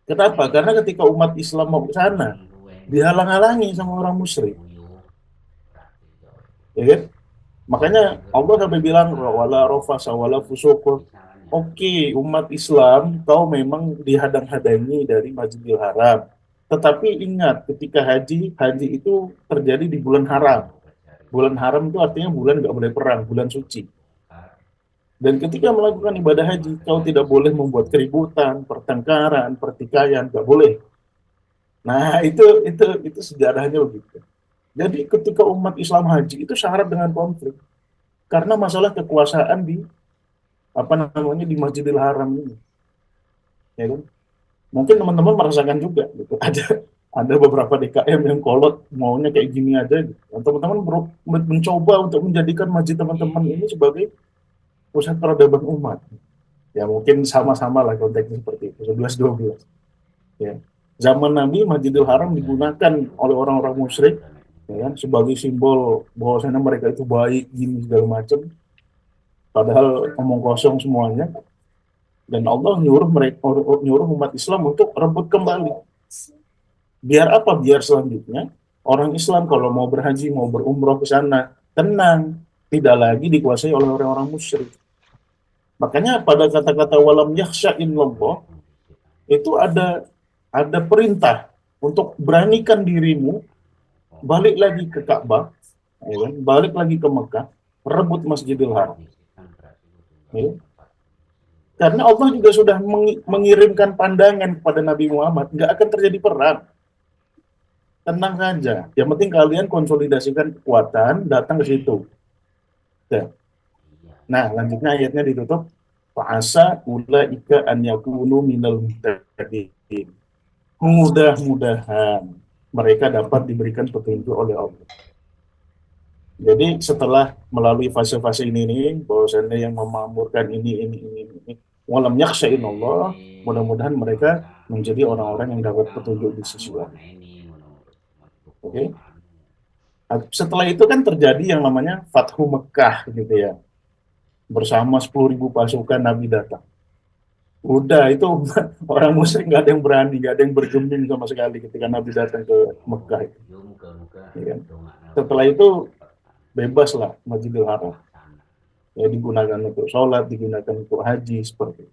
Kenapa? Karena ketika umat Islam mau ke sana, dihalang-halangi sama orang musyrik. Ya kan? Makanya Allah sampai bilang wala rafasa wala fusuq. Oke, umat Islam kau memang dihadang-hadangi dari Masjidil Haram. Tetapi ingat, ketika haji, haji itu terjadi di bulan haram. Bulan haram itu artinya bulan nggak boleh perang, bulan suci. Dan ketika melakukan ibadah haji, kau tidak boleh membuat keributan, pertengkaran, pertikaian, nggak boleh. Nah, itu sejarahnya begitu. Jadi ketika umat Islam haji itu syarat dengan konflik karena masalah kekuasaan di apa namanya di Masjidil Haram ini, ya kan? Mungkin teman-teman merasakan juga gitu. Ada beberapa DKM yang kolot maunya kayak gini aja gitu. Dan teman-teman mencoba untuk menjadikan masjid teman-teman ini sebagai pusat peradaban umat. Ya mungkin sama-sama lah konteksnya seperti itu, 11-12. Ya. Zaman Nabi Masjidil Haram digunakan oleh orang-orang musyrik, ya kan, sebagai simbol bahwasanya mereka itu baik gini segala macam. Padahal omong kosong semuanya. Dan Allah nyuruh umat Islam untuk rebut kembali. Biar apa? Biar selanjutnya orang Islam kalau mau berhaji, mau berumroh ke sana, tenang, tidak lagi dikuasai oleh orang-orang musyrik. Makanya pada kata-kata walam yakhsha illallah itu ada perintah untuk beranikan dirimu, balik lagi ke Ka'bah, ya kan? Balik lagi ke Mekah, rebut Masjidil Haram. Ya. Karena Allah juga sudah mengirimkan pandangan kepada Nabi Muhammad, nggak akan terjadi perang. Tenang saja. Yang penting kalian konsolidasikan kekuatan, datang ke situ. Ya. Nah, lanjutnya ayatnya ditutup. Fa'asa ulaika an yakunu minal muhtadin. Mudah-mudahan mereka dapat diberikan petunjuk oleh Allah. Jadi setelah melalui fase-fase ini, bahwasannya yang memakmurkan ini, walam yakhshain Allah, mudah-mudahan mereka menjadi orang-orang yang dapat petunjuk di sisi Allah. Oke. Setelah itu kan terjadi yang namanya Fathu Mekah gitu ya. Bersama 10.000 pasukan Nabi datang. Udah itu orang musyrik nggak ada yang berani, nggak ada yang bergeming sama sekali ketika Nabi datang ke Mekah itu. Ya. Setelah itu bebaslah Masjidil Haram. Ya, digunakan untuk sholat, digunakan untuk haji seperti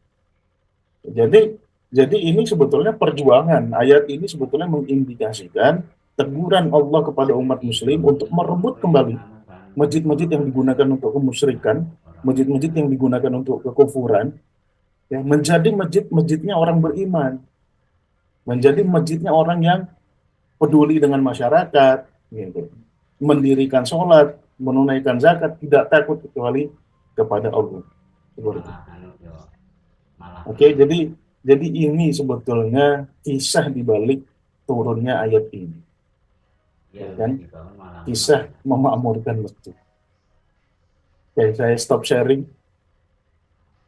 itu. Jadi ini sebetulnya perjuangan. Ayat ini sebetulnya mengindikasikan teguran Allah kepada umat muslim untuk merebut kembali masjid-masjid yang digunakan untuk kemusyrikan, masjid-masjid yang digunakan untuk kekufuran, ya, menjadi masjid-masjidnya orang beriman, menjadi masjidnya orang yang peduli dengan masyarakat, gitu. Mendirikan sholat, menunaikan zakat, tidak takut kecuali kepada Allah. Seperti itu. Oke, jadi ini sebetulnya kisah di balik turunnya ayat ini, kan? Kisah memakmurkan masjid. Oke, saya stop sharing.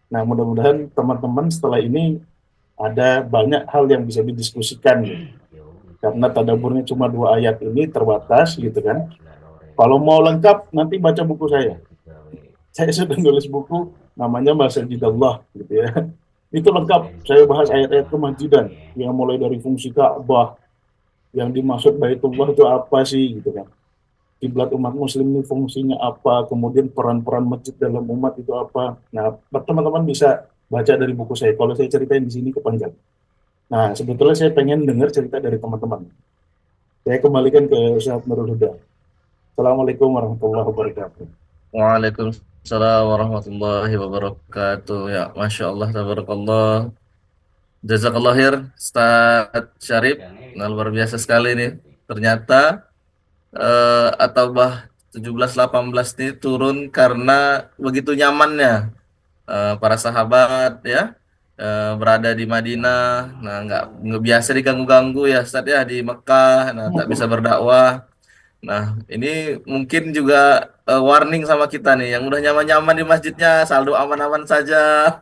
Nah, mudah-mudahan teman-teman setelah ini ada banyak hal yang bisa didiskusikan, gitu. Karena tadaburnya cuma 2 ayat ini terbatas, gitu kan? Kalau mau lengkap, nanti baca buku saya. Saya sudah nulis buku namanya Masjidillah, gitu ya. Itu lengkap. Saya bahas ayat-ayat kemasjidan yang mulai dari fungsi Ka'bah, yang dimaksud Baitullah itu apa sih, gitu kan. Kiblat umat muslim ini fungsinya apa, kemudian peran-peran masjid dalam umat itu apa. Nah, teman-teman bisa baca dari buku saya. Kalau saya ceritain di sini kepanjang. Nah, sebetulnya saya pengen dengar cerita dari teman-teman. Saya kembalikan ke Ustaz Nurul Huda. Assalamualaikum warahmatullahi wabarakatuh. Waalaikumsalam warahmatullahi wabarakatuh. Ya, Masya Allah, tabarakallah. Jazakallah khair, Ustaz Syarif. Nah, luar biasa sekali nih. Ternyata At-Taubah 17-18 ini turun karena begitu nyamannya para sahabat ya berada di Madinah. Nah, nggak biasa diganggu-ganggu ya Ustaz ya di Mekah. Nah, tak bisa berdakwah. Nah, ini mungkin juga warning sama kita nih, yang udah nyaman-nyaman di masjidnya, saldo aman-aman saja,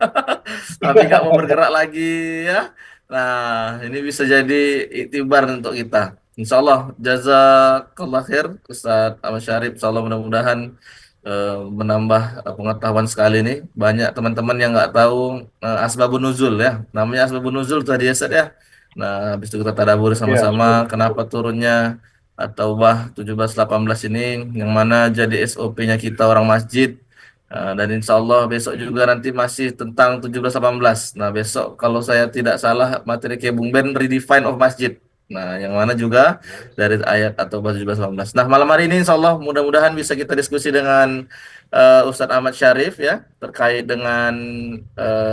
tapi nggak mau bergerak lagi ya. Nah, ini bisa jadi iktibar untuk kita. Insya Allah, jazakallah khair, Ustaz Ahmad Syarif. Insya Allah mudah-mudahan menambah pengetahuan sekali nih. Banyak teman-teman yang nggak tahu asbabun nuzul ya. Namanya asbabun nuzul tadi ya, Ustaz ya. Nah, habis itu kita tadabur Ya, sama-sama kenapa turunnya atau 17-18 ini yang mana jadi SOP-nya kita orang masjid. Dan insya Allah besok juga nanti masih tentang 17-18. Nah, besok kalau saya tidak salah materi kayak Bung Ben redefine of masjid. Nah, yang mana juga dari ayat atau 17-18. Nah, malam hari ini insya Allah mudah-mudahan bisa kita diskusi dengan Ustadz Ahmad Syarif ya terkait dengan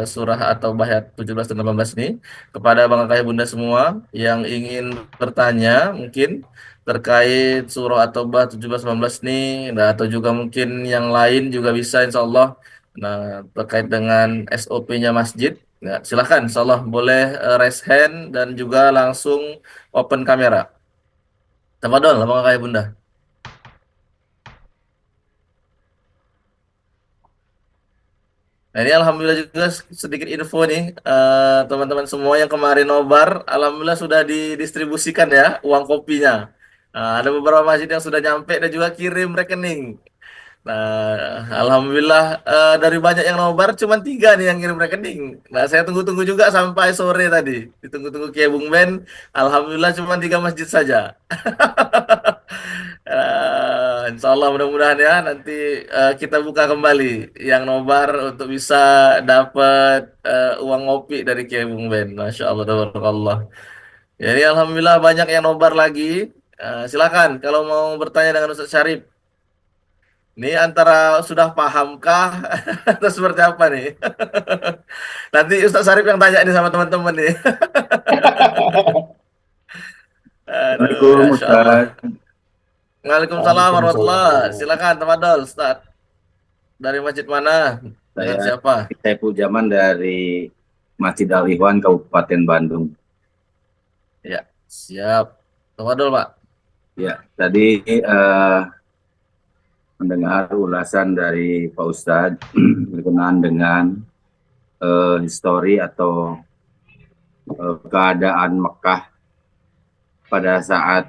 surah atau ayat 17 dan 18 ini. Kepada Bang Kakak Bunda semua yang ingin bertanya mungkin terkait surah At-Taubah 17-19 nih, nah, atau juga mungkin yang lain juga bisa insya Allah. Nah, terkait dengan SOP-nya masjid, nah, silahkan insya Allah boleh raise hand dan juga langsung open kamera. Tafadhol, Abang Kakak Bunda. Nah, ini alhamdulillah juga sedikit info nih teman-teman semua yang kemarin nobar, alhamdulillah sudah didistribusikan ya uang kopinya. Nah, ada beberapa masjid yang sudah nyampe dan juga kirim rekening. Nah, alhamdulillah dari banyak yang nobar cuma 3 nih yang kirim rekening. Nah, saya tunggu-tunggu juga sampai sore tadi. Ditunggu-tunggu Kiai Bung Ben. Alhamdulillah cuma 3 masjid saja. Insya Allah mudah-mudahan ya nanti kita buka kembali yang nobar untuk bisa dapat uang ngopi dari Kiai Bung Ben. Masya Allah, tabarakallah. Jadi alhamdulillah banyak yang nobar lagi. Silakan kalau mau bertanya dengan Ustaz Syarif. Ini antara sudah pahamkah atau seperti apa nih? Nanti Ustaz Syarif yang tanya nih sama teman-teman nih. Aduh, Assalamualaikum Masya Allah. Ustaz. Waalaikumsalam warahmatullahi. Waalaikumsalam. Silakan teman-teman, Ustaz. Dari masjid mana? Dengan Saya siapa? Saiful Jaman dari Masjid Al Ikhwan Kabupaten Bandung. Ya, siap. Teman-teman, Pak. Ya, tadi mendengar ulasan dari Pak Ustadz berkenaan dengan histori atau keadaan Mekah pada saat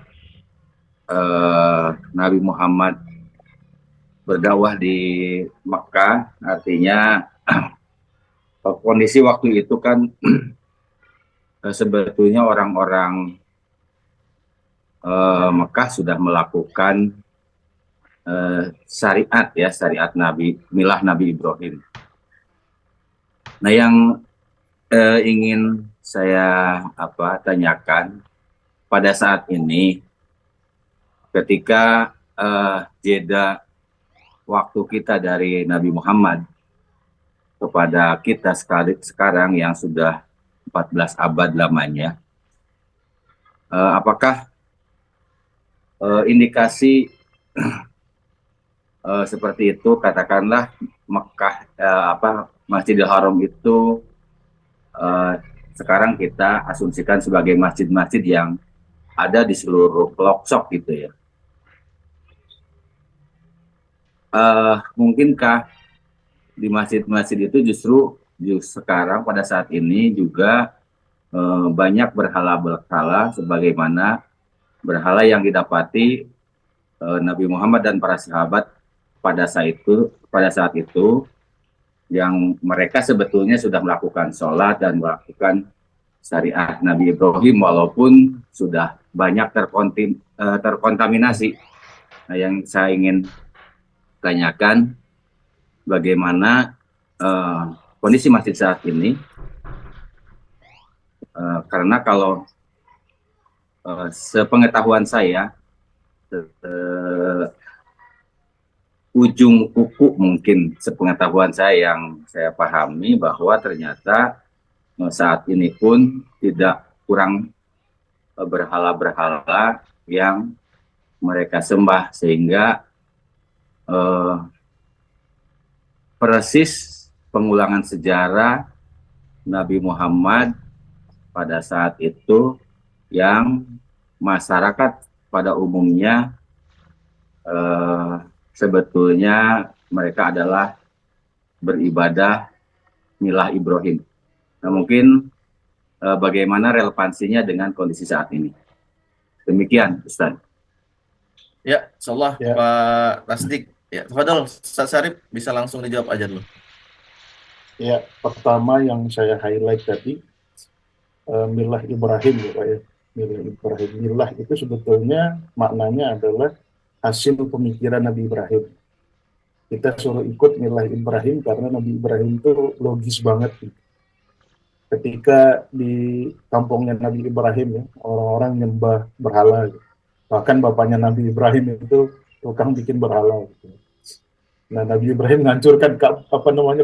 Nabi Muhammad berdakwah di Mekah. Artinya kondisi waktu itu kan sebetulnya orang-orang Mekah sudah melakukan syariat Nabi, milah Nabi Ibrahim. Nah, yang ingin saya tanyakan pada saat ini, ketika jeda waktu kita dari Nabi Muhammad kepada kita sekarang yang sudah 14 abad lamanya, apakah indikasi seperti itu, katakanlah Mekah Masjidil Haram itu sekarang kita asumsikan sebagai masjid-masjid yang ada di seluruh pelosok gitu ya. Mungkinkah di masjid-masjid itu justru sekarang pada saat ini juga banyak berhala-berhala sebagaimana berhala yang didapati Nabi Muhammad dan para sahabat pada saat itu yang mereka sebetulnya sudah melakukan sholat dan melakukan syariat Nabi Ibrahim walaupun sudah banyak terkontaminasi. Nah, yang saya ingin tanyakan, bagaimana kondisi masjid saat ini, karena kalau sepengetahuan saya, ujung kuku mungkin sepengetahuan saya yang saya pahami bahwa ternyata saat ini pun tidak kurang berhala-berhala yang mereka sembah, sehingga persis pengulangan sejarah Nabi Muhammad pada saat itu yang masyarakat pada umumnya sebetulnya mereka adalah beribadah milah Ibrahim. Nah, mungkin bagaimana relevansinya dengan kondisi saat ini. Demikian, Ustaz. Ya, insyaallah Ya, Pak Tasdik. Ya, Fadal, Ustaz Syarif bisa langsung dijawab aja dulu. ya, pertama yang saya highlight tadi, milah Ibrahim ya Pak ya. Milah Ibrahim. Milah itu sebetulnya maknanya adalah hasil pemikiran Nabi Ibrahim. Kita suruh ikut milah Ibrahim karena Nabi Ibrahim itu logis banget. Ketika di kampungnya Nabi Ibrahim ya, orang-orang nyembah berhala. Gitu. Bahkan bapaknya Nabi Ibrahim itu tukang bikin berhala. Gitu. Nah, Nabi Ibrahim menghancurkan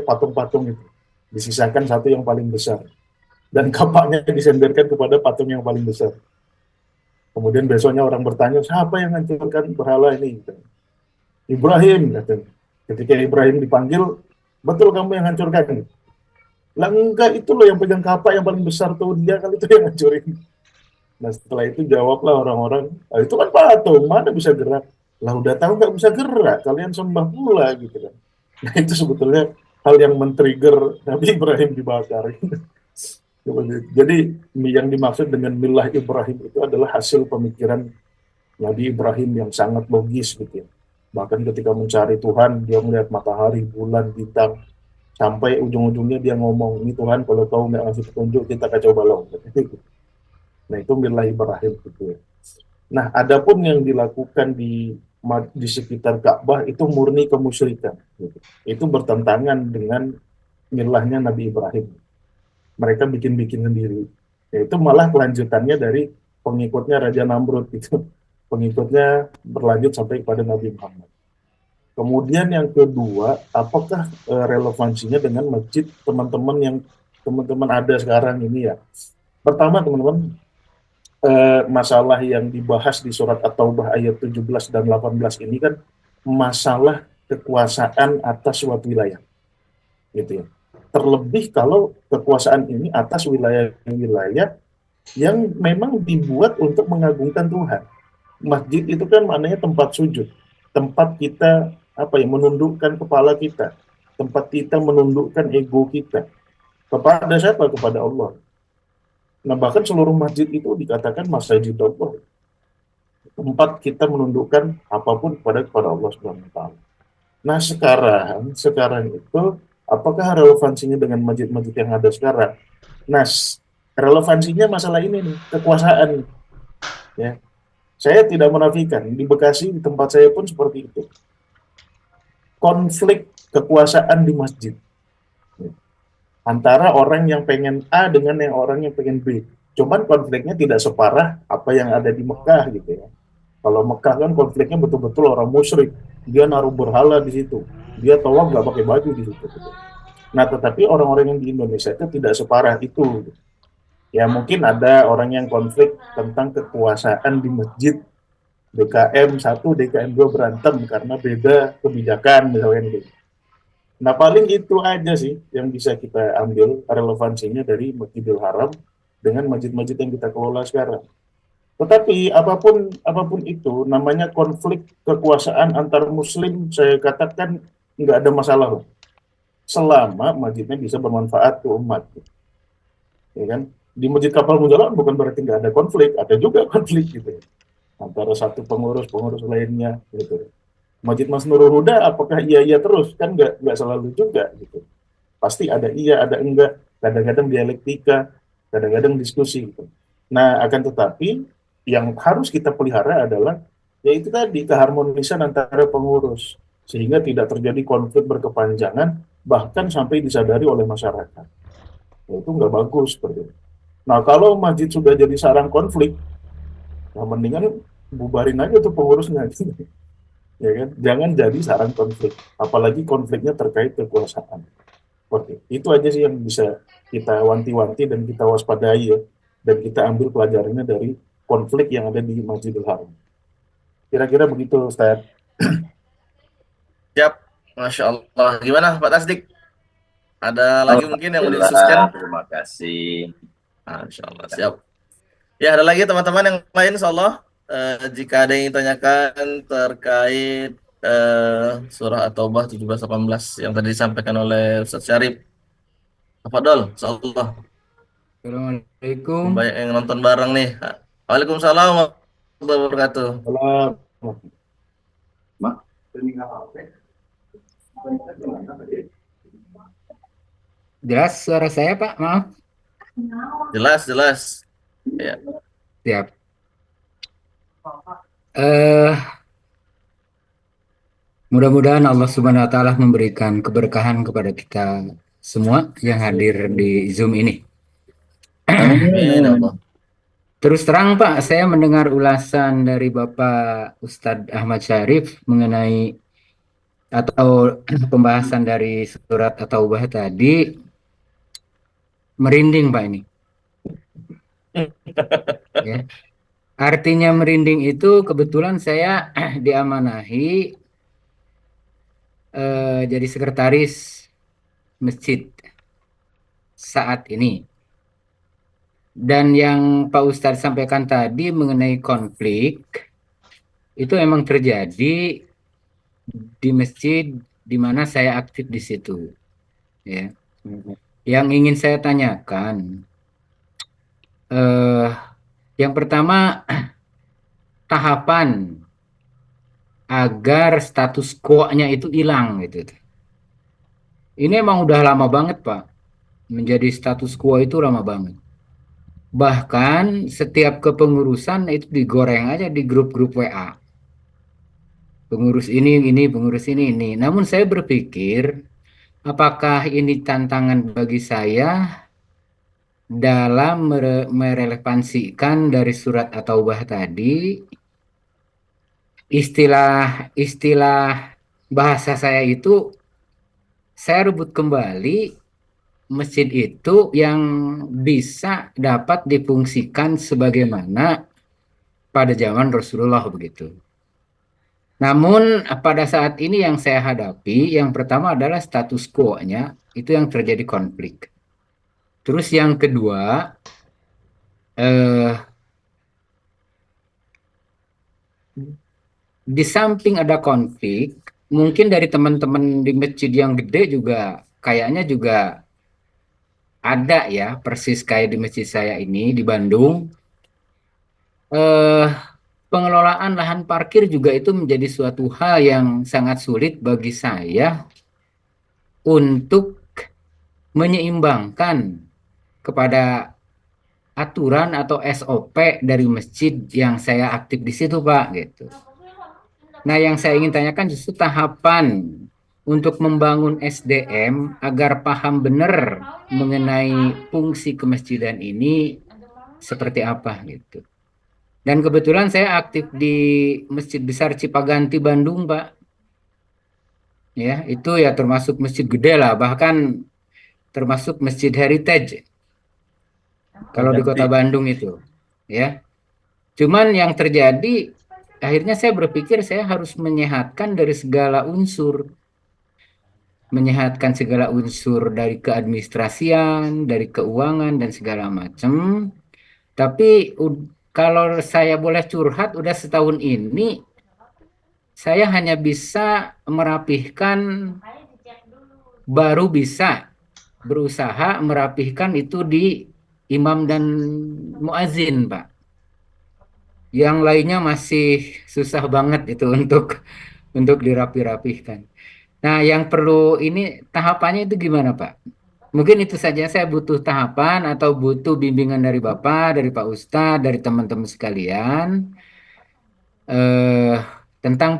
patung-patung itu. Disisakan satu yang paling besar. Dan kapaknya disenderkan kepada patung yang paling besar. Kemudian besoknya orang bertanya, siapa yang menghancurkan berhala ini? Gitu. Ibrahim, katanya. Ketika Ibrahim dipanggil, betul kamu yang hancurkan. Lah enggak, itu loh yang pegang kapak yang paling besar tuh, dia kali itu yang hancurin. Nah setelah itu jawablah orang-orang, itu kan patung, mana bisa gerak? Lah udah tahu nggak bisa gerak, kalian sembah pula gitu kan. Nah itu sebetulnya hal yang men-trigger Nabi Ibrahim dibakar. Jadi yang dimaksud dengan milah Ibrahim itu adalah hasil pemikiran Nabi Ibrahim yang sangat logis gitu ya. Bahkan ketika mencari Tuhan, dia melihat matahari, bulan, bintang, sampai ujung-ujungnya dia ngomong, ini Tuhan kalau kau nggak ngasih petunjuk, kita kacau balau. Nah itu milah Ibrahim gitu ya. Nah adapun yang dilakukan di sekitar Ka'bah itu murni kemusyrikan. Gitu. Itu bertentangan dengan milahnya Nabi Ibrahim. Mereka bikin-bikin sendiri. Yaitu malah kelanjutannya dari pengikutnya Raja Namrud itu. Pengikutnya berlanjut sampai kepada Nabi Muhammad. Kemudian yang kedua, apakah relevansinya dengan masjid teman-teman yang teman-teman ada sekarang ini ya? Pertama teman-teman, masalah yang dibahas di surat At-Taubah ayat 17 dan 18 ini kan masalah kekuasaan atas suatu wilayah, gitu ya. Terlebih kalau kekuasaan ini atas wilayah-wilayah yang memang dibuat untuk mengagungkan Tuhan. Masjid itu kan maknanya tempat sujud, tempat kita apa ya, menundukkan kepala kita, tempat kita menundukkan ego kita kepada siapa? Kepada Allah. Nah, bahkan seluruh masjid itu dikatakan masjid Allah, tempat kita menundukkan apapun kepada Allah Subhanahu wa taala. Nah, sekarang itu apakah relevansinya dengan masjid-masjid yang ada sekarang? Nah, relevansinya masalah ini nih, kekuasaan, ya. Saya tidak menafikan, di Bekasi di tempat saya pun seperti itu. Konflik kekuasaan di masjid, ya, antara orang yang pengen A dengan yang orang yang pengen B. Cuman konfliknya tidak separah apa yang ada di Mekah gitu ya. Kalau Mekah kan konfliknya betul-betul orang musyrik, dia naruh berhala di situ, dia tawaf nggak pakai baju di situ. Gitu. Nah, tetapi orang-orang yang di Indonesia itu tidak separah itu. Ya mungkin ada orang yang konflik tentang kekuasaan di masjid, DKM 1, DKM 2 berantem karena beda kebijakan misalnya gitu. Nah, paling itu aja sih yang bisa kita ambil relevansinya dari Masjidil Haram dengan masjid-masjid yang kita kelola sekarang. Tetapi apapun apapun itu, namanya konflik kekuasaan antar Muslim, saya katakan nggak ada masalah, selama masjidnya bisa bermanfaat ke umat, ya kan? Di Masjid Kapal Mujalan bukan berarti nggak ada konflik, ada juga konflik gitu, antara satu pengurus lainnya, gitu. Masjid Mas Nurul Huda, apakah iya terus? Kan nggak selalu juga, gitu. Pasti ada iya, ada enggak, kadang-kadang dialektika, kadang-kadang diskusi, gitu. Nah, akan tetapi yang harus kita pelihara adalah yaitu tadi keharmonisan antara pengurus sehingga tidak terjadi konflik berkepanjangan bahkan sampai disadari oleh masyarakat. Ya, itu nggak bagus seperti itu. Nah, kalau masjid sudah jadi sarang konflik, nah mendingan bubarin aja tuh pengurusnya, ya kan? Jangan jadi sarang konflik, apalagi konfliknya terkait kekuasaan. Oke, itu aja sih yang bisa kita wanti-wanti dan kita waspadai ya, dan kita ambil pelajarannya dari konflik yang ada di Masjidil Haram. Kira-kira begitu, Ustaz. Siap. Masya Allah. Gimana Pak Tasdik? Ada lagi mungkin yang mau dikhususkan? Alhamdulillah, terima kasih. Masya Allah. Siap. Ya, ada lagi teman-teman yang lain, insya Allah. Jika ada yang ditanyakan terkait surah At-Taubah 17-18 yang tadi disampaikan oleh Ustaz Syarif. Tafadhol, insya Allah. Assalamualaikum. Banyak yang nonton bareng nih. Waalaikumsalam warahmatullahi wabarakatuh. Salam. Mak, Jelas suara saya, Pak? Maaf. Jelas, jelas. Ya. Siap. Eh, Mudah-mudahan Allah Subhanahu wa taala memberikan keberkahan kepada kita semua yang hadir di Zoom ini. Amin, ya Allah. Terus terang, Pak, saya mendengar ulasan dari Bapak Ustadz Ahmad Syarif mengenai atau pembahasan dari surat At-Taubah tadi, merinding, Pak, ini. Ya. Artinya merinding itu kebetulan saya diamanahi jadi sekretaris masjid saat ini. Dan yang Pak Ustadz sampaikan tadi mengenai konflik itu emang terjadi di masjid di mana saya aktif di situ. Ya. Yang ingin saya tanyakan, eh, yang pertama tahapan agar status quo-nya itu hilang gitu. Ini emang udah lama banget, Pak. Menjadi status quo itu lama banget. Bahkan setiap kepengurusan itu digoreng aja di grup-grup WA. Pengurus ini, pengurus ini. Namun saya berpikir, apakah ini tantangan bagi saya dalam merelevansikan dari surat At-Taubah tadi, istilah bahasa saya itu, saya rebut kembali masjid itu yang bisa dapat difungsikan sebagaimana pada zaman Rasulullah begitu. Namun pada saat ini yang saya hadapi, yang pertama adalah status quo-nya, itu yang terjadi konflik. Terus yang kedua, eh, di samping ada konflik, mungkin dari teman-teman di masjid yang gede juga kayaknya juga ada ya, persis kayak di masjid saya ini di Bandung. Eh, Pengelolaan lahan parkir juga itu menjadi suatu hal yang sangat sulit bagi saya untuk menyeimbangkan kepada aturan atau SOP dari masjid yang saya aktif di situ, Pak, gitu. Nah, yang saya ingin tanyakan justru tahapan untuk membangun SDM agar paham benar mengenai fungsi kemasjidan ini seperti apa gitu. Dan kebetulan saya aktif di Masjid Besar Cipaganti Bandung, Pak. Ya, itu ya termasuk masjid gede lah, bahkan termasuk masjid heritage kalau di Kota Ganti. Bandung itu. Ya. Cuman yang terjadi akhirnya saya berpikir saya harus menyehatkan dari segala unsur, menyehatkan segala unsur dari keadministrasian, dari keuangan dan segala macam. Tapi kalau saya boleh curhat, udah setahun ini saya hanya bisa merapihkan, baru bisa berusaha merapihkan itu di imam dan muazin, Pak. Yang lainnya masih susah banget itu untuk dirapi-rapihkan. Nah, yang perlu ini tahapannya itu gimana, Pak? Mungkin itu saja, saya butuh tahapan atau butuh bimbingan dari Bapak, dari Pak Ustadz, dari teman-teman sekalian eh, tentang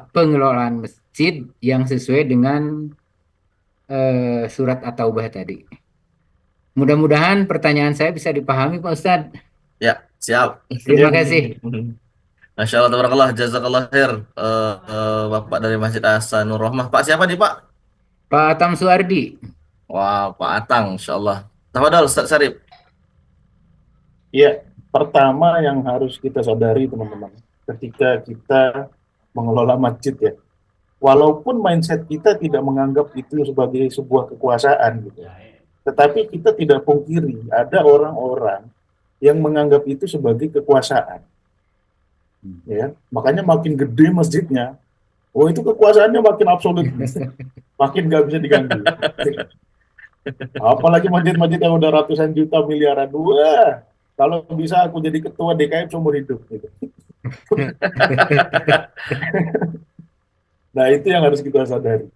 pengelolaan masjid yang sesuai dengan surat At-Taubah tadi. Mudah-mudahan pertanyaan saya bisa dipahami, Pak Ustadz. Ya, siap. Ya, Terima kasih. Masya Allah, tabarakallah, jazakallah khair. Bapak dari Masjid Ahsanur Rahmah. Pak siapa nih, Pak? Pak Atam Suardi. Wah, Pak Atang, Insya Allah. Tafadhol, Ustaz Sarip. ya, pertama yang harus kita sadari teman-teman, ketika kita mengelola masjid ya, walaupun mindset kita tidak menganggap itu sebagai sebuah kekuasaan gitu, tetapi kita tidak pungkiri ada orang-orang yang menganggap itu sebagai kekuasaan, ya. Makanya makin gede masjidnya, oh itu kekuasaannya makin absolut, makin nggak bisa diganggu. Apalagi masjid-masjid yang udah ratusan juta miliaran, wah, kalau bisa aku jadi ketua DKM seumur hidup gitu. Nah itu yang harus kita sadari,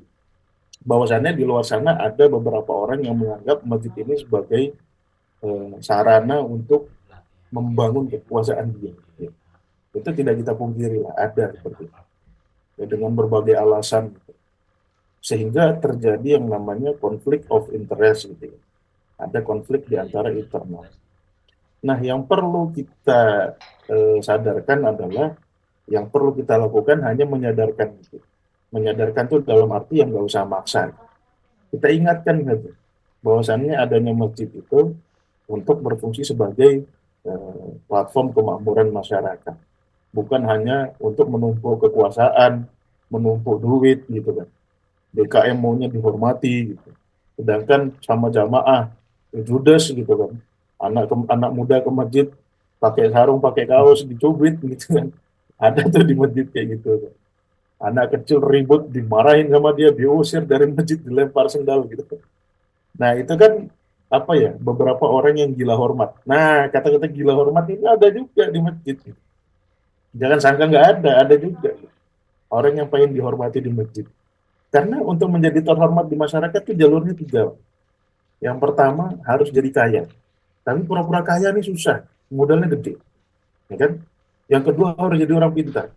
bahwasannya di luar sana ada beberapa orang yang menganggap masjid ini sebagai sarana untuk membangun kekuasaan dia. Ya. Itu tidak kita pungkiri lah, ada seperti itu. Ya, dengan berbagai alasan, gitu. Sehingga terjadi yang namanya konflik of interest gitu ya. Ada konflik di antara internal. Nah, yang perlu kita sadarkan adalah yang perlu kita lakukan hanya menyadarkan itu. Menyadarkan itu dalam arti yang nggak usah maksa. Kita ingatkan gitu, bahwasannya adanya masjid itu untuk berfungsi sebagai platform kemakmuran masyarakat, bukan hanya untuk menumpuk kekuasaan, menumpuk duit gitu kan. DKM maunya dihormati gitu. Sedangkan sama jamaah ya judes gitu kan. Anak muda ke masjid pakai sarung, pakai kaos, dicubit gitu kan. Ada tuh di masjid kayak gitu kan. Anak kecil ribut dimarahin sama dia, diusir dari masjid, dilempar sendal gitu. Nah, itu kan apa ya? Beberapa orang yang gila hormat. Nah, kata-kata gila hormat itu ada juga di masjid. Jangan sangka nggak ada juga orang yang pengen dihormati di masjid. Karena untuk menjadi terhormat di masyarakat itu jalurnya tiga. Yang pertama harus jadi kaya. Tapi pura-pura kaya ini susah, modalnya gede, ya kan? Yang kedua harus jadi orang pintar.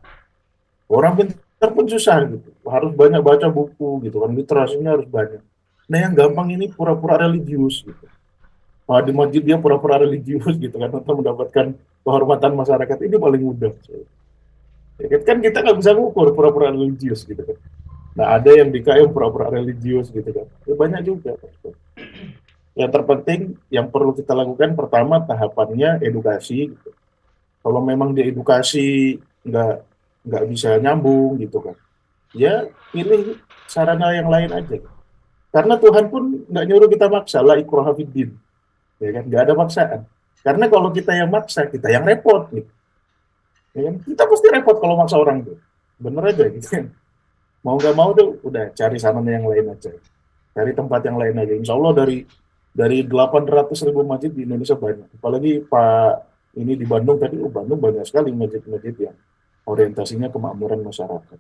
Orang pintar pun susah gitu, harus banyak baca buku gitu kan, literasinya harus banyak. Nah yang gampang ini pura-pura religius gitu. Wah, di masjid dia pura-pura religius gitu kan untuk mendapatkan kehormatan masyarakat, ini paling mudah. Ya kan kita nggak bisa ngukur pura-pura religius gitu kan. Nah, ada yang di KM pura-pura religius gitu kan. Ya, banyak juga. Yang terpenting yang perlu kita lakukan pertama tahapannya edukasi. Gitu. Kalau memang dia edukasi nggak nggak bisa nyambung gitu kan, ya pilih sarana yang lain aja. Karena Tuhan pun nggak nyuruh kita maksa, la ikraha fiddin, ya kan? Nggak ada paksaan. Karena kalau kita yang maksa, kita yang repot, gitu. Ya kan? Kita pasti repot kalau maksa orang tuh. Bener aja gitu kan. Mau nggak mau tuh, udah cari sarana yang lain aja. Cari tempat yang lain aja. Insya Allah dari 800.000 masjid di Indonesia banyak. Apalagi Pak ini di Bandung tadi, Bandung banyak sekali masjid-masjid yang orientasinya kemakmuran masyarakat.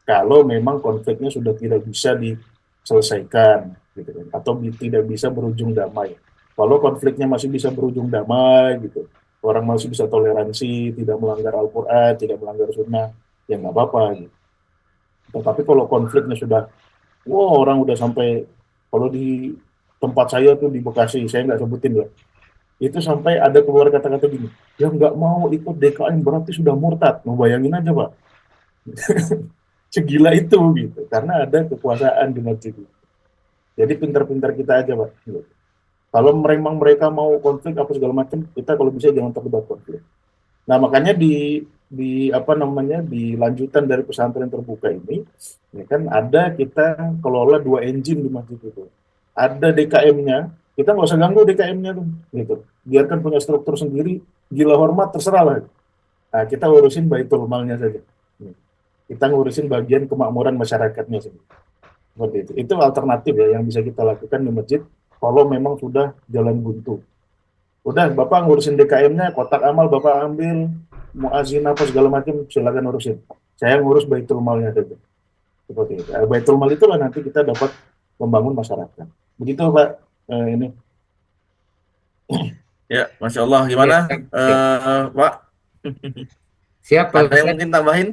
Kalau memang konfliknya sudah tidak bisa diselesaikan, gitu kan, atau tidak bisa berujung damai. Kalau konfliknya masih bisa berujung damai, gitu, orang masih bisa toleransi, tidak melanggar Al-Quran, tidak melanggar Sunnah, ya nggak apa-apa. Gitu. Tetapi kalau konfliknya sudah, wah orang udah sampai, kalau di tempat saya tuh di Bekasi, saya nggak sebutin ya, itu sampai ada keluar kata-kata gini, yang nggak mau ikut DKM berarti sudah murtad. Mau bayangin aja Pak, segila itu gitu, karena ada kekuasaan di masjid itu. Jadi pintar-pintar kita aja Pak. Gitu. Kalau memang mereka mau konflik apa segala macam, kita kalau bisa jangan terlibat konflik. Nah makanya di apa namanya di lanjutan dari pesantren terbuka ini, ya kan ada kita kelola 2 engine di masjid itu. Ada DKM-nya, kita nggak usah ganggu DKM-nya tuh, gitu. Biarkan punya struktur sendiri, gila hormat terserah lah. Nah, kita urusin baitul malnya saja. Kita ngurusin bagian kemakmuran masyarakatnya saja. Seperti itu. Itu alternatif ya yang bisa kita lakukan di masjid kalau memang sudah jalan buntu. Udah, Bapak ngurusin DKM-nya, kotak amal Bapak ambil, muazin apa segala macam silakan urusin. Saya ngurus baitul malnya saja. Seperti itu. Baitul mal itulah nanti kita dapat membangun masyarakat. Begitu Pak. Ini. Ya, Masya Allah. Ya, Gimana, siap. Pak? Siap, Pak Ada yang Ustadz. mungkin tambahin?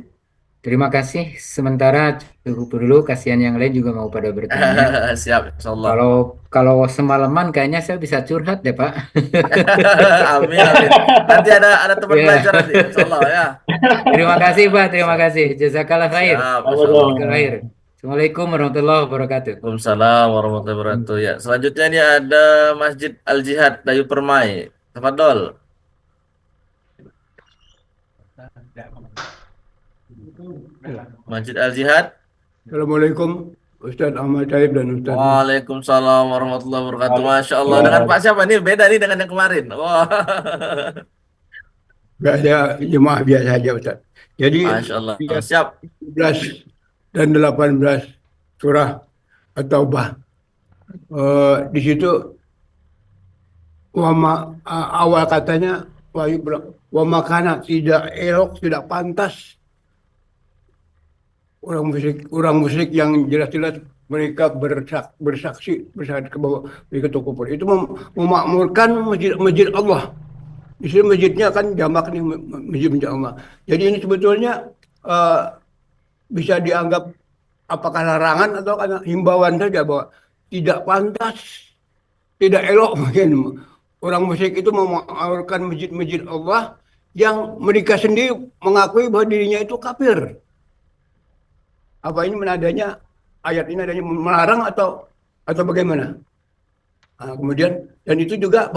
Terima kasih. Sementara cukup dulu, kasihan yang lain juga mau pada bertanya. Siap, Insya Allah. Kalau kalau semalaman kayaknya saya bisa curhat deh, Pak. Amin, amin. Nanti ada teman belajar Ya. nanti, Insya Allah ya. Terima kasih, Pak. Terima Siap, kasih. Jazakallah khair. siap, Apa Masya Allah. dong? Jazakallah khair. Assalamualaikum warahmatullahi wabarakatuh. Waalaikumsalam warahmatullahi wabarakatuh. Ya, selanjutnya ini ada Masjid Al Jihad Dayu Permai. Tafadol. Masjid Al Jihad. Assalamualaikum Ustadz Ahmad Taib dan Ustadz Mus. Waalaikumsalam warahmatullahi wabarakatuh. Masya Allah. Dengan Pak Waalaikumsalam. siapa nih? Beda nih dengan yang kemarin. Wah. Biasa jemaah biasa aja Ustadz. Jadi Masya Allah. ayat Siap. 17 dan 18 surah At-Taubah. Di situ awal katanya Wahyu bilang wa tidak elok, tidak pantas orang musyrik yang jelas-jelas mereka bersaksi ke bahwa mereka itu kufur. Itu memakmurkan masjid Allah. Di sini masjidnya kan jamak nih masjid Allah. Jadi ini sebetulnya eh, bisa dianggap apakah larangan atau karena himbauan saja bahwa tidak pantas, tidak elok mungkin orang musyrik itu memakmurkan masjid-masjid Allah yang mereka sendiri mengakui bahwa dirinya itu kafir. Apa ini menadanya ayat ini adanya melarang atau bagaimana? Nah, kemudian dan itu juga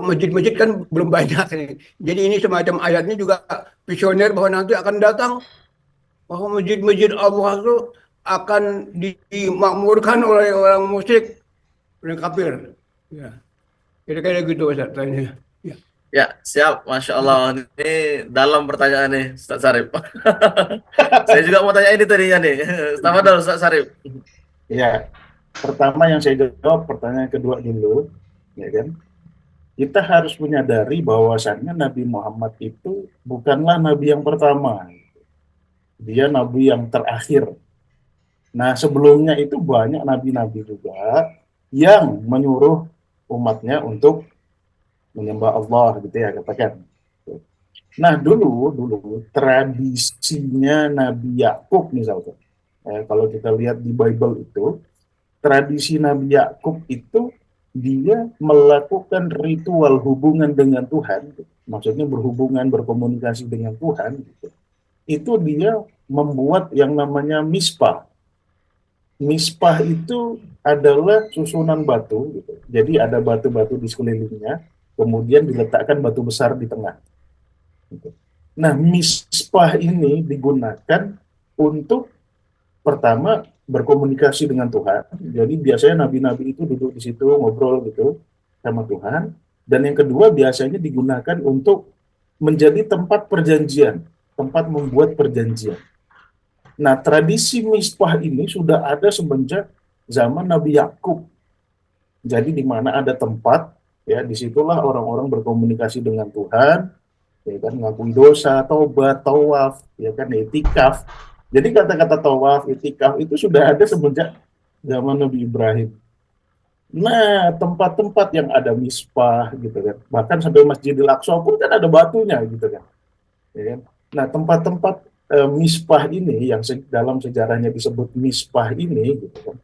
masjid-masjid kan belum banyak nih. Jadi ini semacam ayatnya juga visioner bahwa nanti akan datang bahwa masjid-masjid Allah itu akan dimakmurkan oleh orang musyrik, orang kafir. Ya, kira-kira gitu Ustaz tanya. Ya. Ya, siap. Masya Allah. Ini dalam pertanyaan nih, Ustaz Sarip. Saya juga mau tanya ini tadinya nih. Tafadol, Ustaz Sarip. Ya, pertama yang saya jawab pertanyaan kedua dulu, ya kan? Kita harus menyadari bahwasannya Nabi Muhammad itu bukanlah nabi yang pertama. Dia nabi yang terakhir. Nah, sebelumnya itu banyak nabi-nabi juga yang menyuruh umatnya untuk menyembah Allah gitu ya katakan. Nah, dulu tradisinya Nabi Yakub misalnya. Kalau kita lihat di Bible itu, tradisi Nabi Yakub itu dia melakukan ritual hubungan dengan Tuhan, maksudnya berhubungan, berkomunikasi dengan Tuhan, gitu. Itu dia membuat yang namanya mispah. Mispah itu adalah susunan batu, gitu. Jadi ada batu-batu di sekelilingnya, kemudian diletakkan batu besar di tengah. Gitu. Nah, mispah ini digunakan untuk pertama berkomunikasi dengan Tuhan. Jadi biasanya nabi-nabi itu duduk di situ ngobrol gitu sama Tuhan. Dan yang kedua biasanya digunakan untuk menjadi tempat perjanjian, tempat membuat perjanjian. Nah, tradisi misbah ini sudah ada semenjak zaman Nabi Yakub. Jadi di mana ada tempat, ya disitulah orang-orang berkomunikasi dengan Tuhan, ya kan, ngakui dosa, taubat, tawaf, ya kan, itikaf. Jadi kata-kata tawaf, itikaf itu sudah ada semenjak zaman Nabi Ibrahim. Nah, tempat-tempat yang ada misbah gitu kan, bahkan sampai Masjidil Aqsa pun kan ada batunya gitu kan, ya kan? Nah, tempat-tempat misbah ini yang dalam sejarahnya disebut misbah ini gitu kan.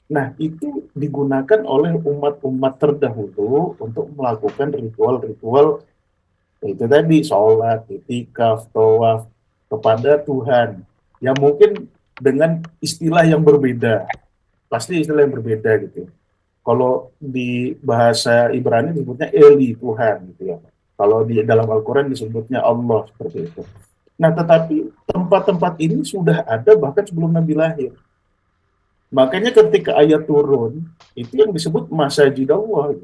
Nah, itu digunakan oleh umat-umat terdahulu untuk melakukan ritual-ritual itu tadi, sholat, itikaf, tawaf kepada Tuhan. Ya mungkin dengan istilah yang berbeda, pasti istilah yang berbeda gitu. Kalau di bahasa Ibrani disebutnya Eli, Tuhan gitu ya. Kalau di dalam Al-Quran disebutnya Allah, seperti itu. Nah, tetapi tempat-tempat ini sudah ada bahkan sebelum Nabi lahir. Makanya ketika ayat turun, itu yang disebut Masjid Allah.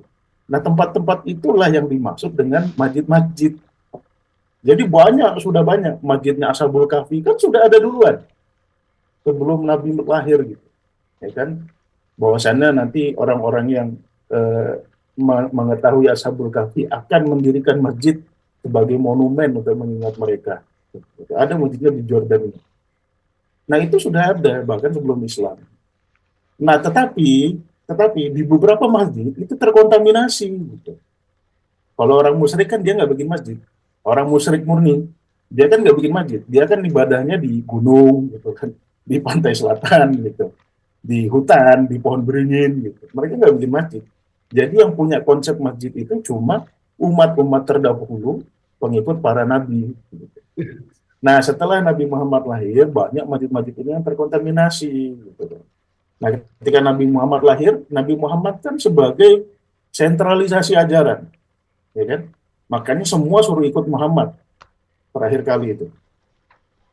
Nah, tempat-tempat itulah yang dimaksud dengan masjid-masjid. Jadi sudah banyak. Masjidnya Ashabul Kahfi kan sudah ada duluan sebelum Nabi lahir gitu, ya kan? Bahwasannya nanti orang-orang yang mengetahui Ashabul Kahfi akan mendirikan masjid sebagai monumen untuk mengingat mereka. Ada masjidnya di Jordan ini. Nah, itu sudah ada bahkan sebelum Islam. Nah, tetapi di beberapa masjid itu terkontaminasi gitu. Kalau orang musyrik kan dia nggak bikin masjid. Orang musyrik murni, dia kan nggak bikin masjid. Dia kan ibadahnya di gunung, gitu kan, di pantai selatan, gitu, di hutan, di pohon beringin, gitu. Mereka nggak bikin masjid. Jadi yang punya konsep masjid itu cuma umat-umat terdahulu, pengikut para nabi. Gitu. Nah, setelah Nabi Muhammad lahir, banyak masjid-masjid ini yang terkontaminasi. Gitu. Nah, ketika Nabi Muhammad lahir, Nabi Muhammad kan sebagai sentralisasi ajaran, ya kan? Makanya semua suruh ikut Muhammad terakhir kali itu.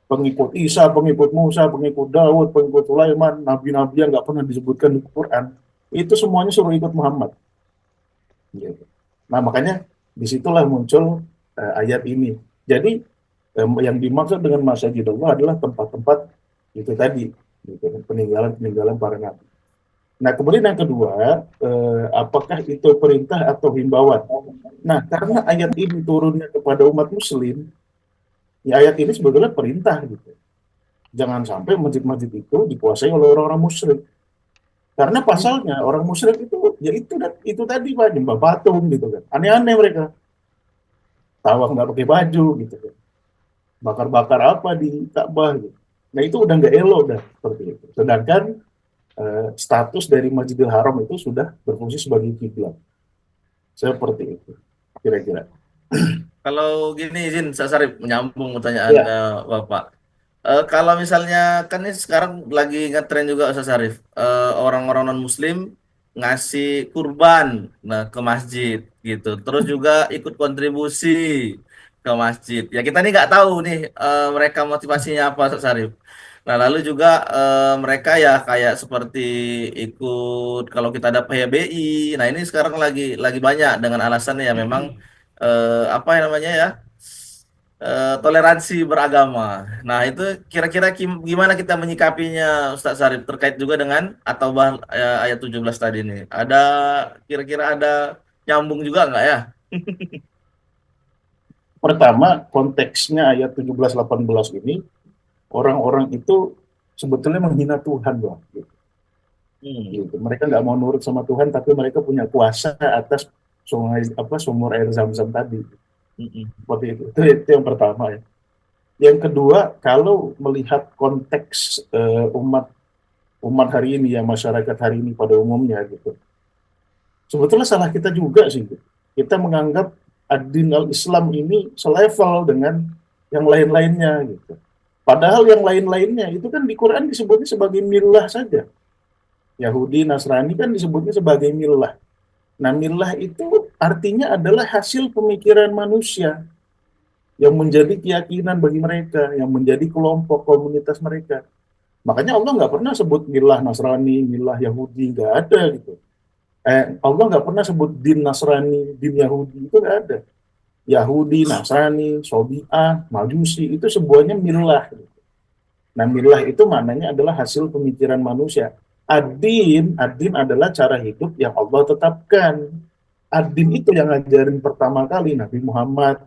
Pengikut Isa, pengikut Musa, pengikut Daud, pengikut Sulaiman, nabi-nabi yang nggak pernah disebutkan di Quran, itu semuanya suruh ikut Muhammad. Gitu. Nah, makanya disitulah muncul ayat ini. Jadi yang dimaksud dengan Masjid Allah adalah tempat-tempat itu tadi, gitu, peninggalan-peninggalan para nabi. Nah, kemudian yang kedua, apakah itu perintah atau himbauan? Nah, karena ayat ini turunnya kepada umat muslim, ya ayat ini sebetulnya perintah gitu. Jangan sampai masjid-masjid itu dikuasai oleh orang-orang musyrik. Karena pasalnya orang musyrik itu, ya itu tadi Pak, nyembah patung gitu kan. Aneh-aneh mereka. Tawaf nggak pakai baju gitu kan. Bakar-bakar apa di Ka'bah gitu. Nah, itu udah nggak elok dah seperti itu. Sedangkan status dari Masjidil Haram itu sudah berfungsi sebagai kiblat. Seperti itu, kira-kira. Kalau gini izin Pak Sarif menyambung pertanyaan Ya, Bapak. Kalau misalnya kan ini sekarang lagi ngetren juga Ustaz Sarif, orang-orang non Muslim ngasih kurban nah ke masjid gitu, terus juga ikut kontribusi ke masjid. Ya kita nih nggak tahu nih mereka motivasinya apa Ustaz Sarif. Nah lalu juga mereka ya kayak seperti ikut kalau kita ada PHBI. Nah ini sekarang lagi banyak dengan alasan ya memang apa yang namanya ya toleransi beragama. Nah, itu kira-kira gimana kita menyikapinya Ustaz Sarif terkait juga dengan atau ayat 17 tadi ini. Kira-kira ada nyambung juga nggak ya? pertama konteksnya ayat 17-18 ini, orang-orang itu sebetulnya menghina Tuhan loh. Gitu. Hmm. Gitu. Mereka nggak mau nurut sama Tuhan, tapi mereka punya kuasa atas sumur air Zam-Zam tadi. Seperti itu yang pertama ya. Yang kedua, kalau melihat konteks umat umat hari ini ya, masyarakat hari ini pada umumnya gitu. Sebetulnya salah kita juga sih. Kita menganggap ad-din al-Islam ini selevel dengan yang lain-lainnya gitu. Padahal yang lain-lainnya itu kan di Quran disebutnya sebagai millah saja. Yahudi, Nasrani kan disebutnya sebagai millah. Nah, millah itu artinya adalah hasil pemikiran manusia yang menjadi keyakinan bagi mereka, yang menjadi kelompok komunitas mereka. Makanya Allah nggak pernah sebut millah Nasrani, millah Yahudi, nggak ada gitu. Allah nggak pernah sebut din Nasrani, din Yahudi, itu nggak ada. Yahudi, Nasrani, Sobi'ah, Majusi, itu semuanya millah. Nah, millah itu maknanya adalah hasil pemikiran manusia. Ad-din adalah cara hidup yang Allah tetapkan. Ad-din itu yang ngajarin pertama kali Nabi Muhammad.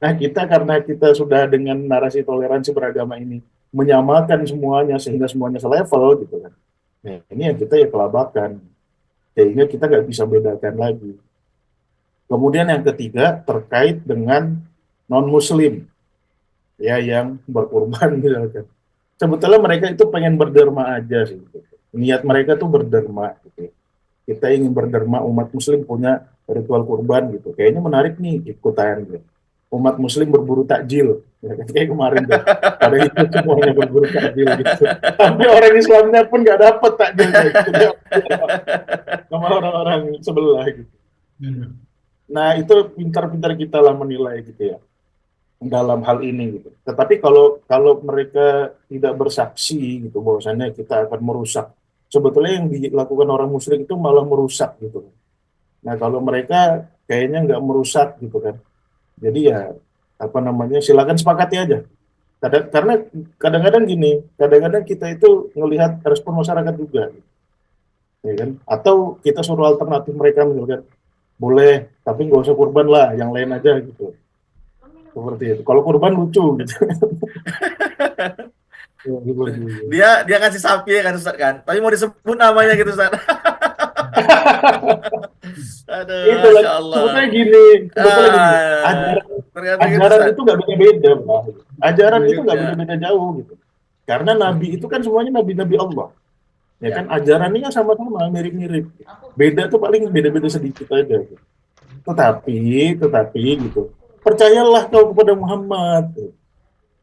Nah, kita karena kita sudah dengan narasi toleransi beragama ini menyamakan semuanya sehingga semuanya selevel gitu kan. Nah, ini yang kita ya kelabakan. Sehingga kita nggak bisa bedakan lagi. Kemudian yang ketiga terkait dengan non-muslim ya yang berkorban misalkan. Sebetulnya mereka itu pengen berderma aja sih. Gitu. Niat mereka tuh berderma gitu. Kita ingin berderma, umat muslim punya ritual kurban gitu. Kayaknya menarik nih ikutan gitu. Umat muslim berburu takjil. Ya, kan? Kayak kemarin tuh. Pada itu semuanya berburu takjil gitu. Sampai orang Islamnya pun nggak dapat takjilnya gitu. Sama orang-orang sebelah gitu. Nah, itu pintar-pintar kita lah menilai gitu ya dalam hal ini gitu. Tetapi kalau kalau mereka tidak bersaksi gitu bahwasanya kita akan merusak. Sebetulnya yang dilakukan orang musyrik itu malah merusak gitu. Nah, kalau mereka kayaknya nggak merusak gitu kan. Jadi ya apa namanya, silakan sepakati aja. Karena kadang-kadang gini, kadang-kadang kita itu ngelihat respon masyarakat juga, ya kan? Atau kita suruh alternatif mereka misalkan boleh, tapi nggak usah kurban lah, yang lain aja gitu. Seperti itu. Kalau kurban lucu gitu. Ya, gitu. Dia ngasih sapi kan Ustaz kan. Tapi mau disebut namanya gitu Ustaz. Aduh, Itu Masya lah. Allah. Sebetulnya gini. Ah, ternyata gitu Ajaran Ustaz. itu nggak beda-beda, Pak. Ajaran itu nggak Ya, beda-beda jauh gitu. Karena Nabi itu kan semuanya nabi-nabi Allah. Ya ya. kan ajarannya kan sama-sama mirip-mirip. Beda tuh paling beda-beda sedikit aja. Gitu. Tetapi gitu. Percayalah kau kepada Muhammad.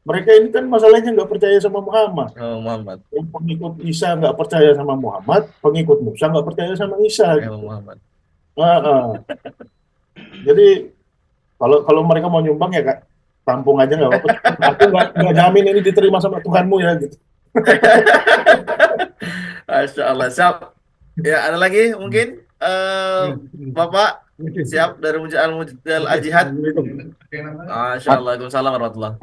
Mereka ini kan masalahnya nggak percaya sama Muhammad. Oh, Muhammad. Yang pengikut Isa nggak percaya sama Muhammad, pengikut Musa nggak percaya sama Isa. Ya, Gitu. Muhammad. Ah, ah. Jadi kalau kalau mereka mau nyumbang ya kak, tampung aja nggak apa-apa. Aku nggak jamin ini diterima sama Tuhanmu ya gitu. Masya Allah. Siap. Ya, ada lagi mungkin Bapak siap dari Mujal Al-Jihad. Masya Allah. Waalaikumsalam warahmatullahi.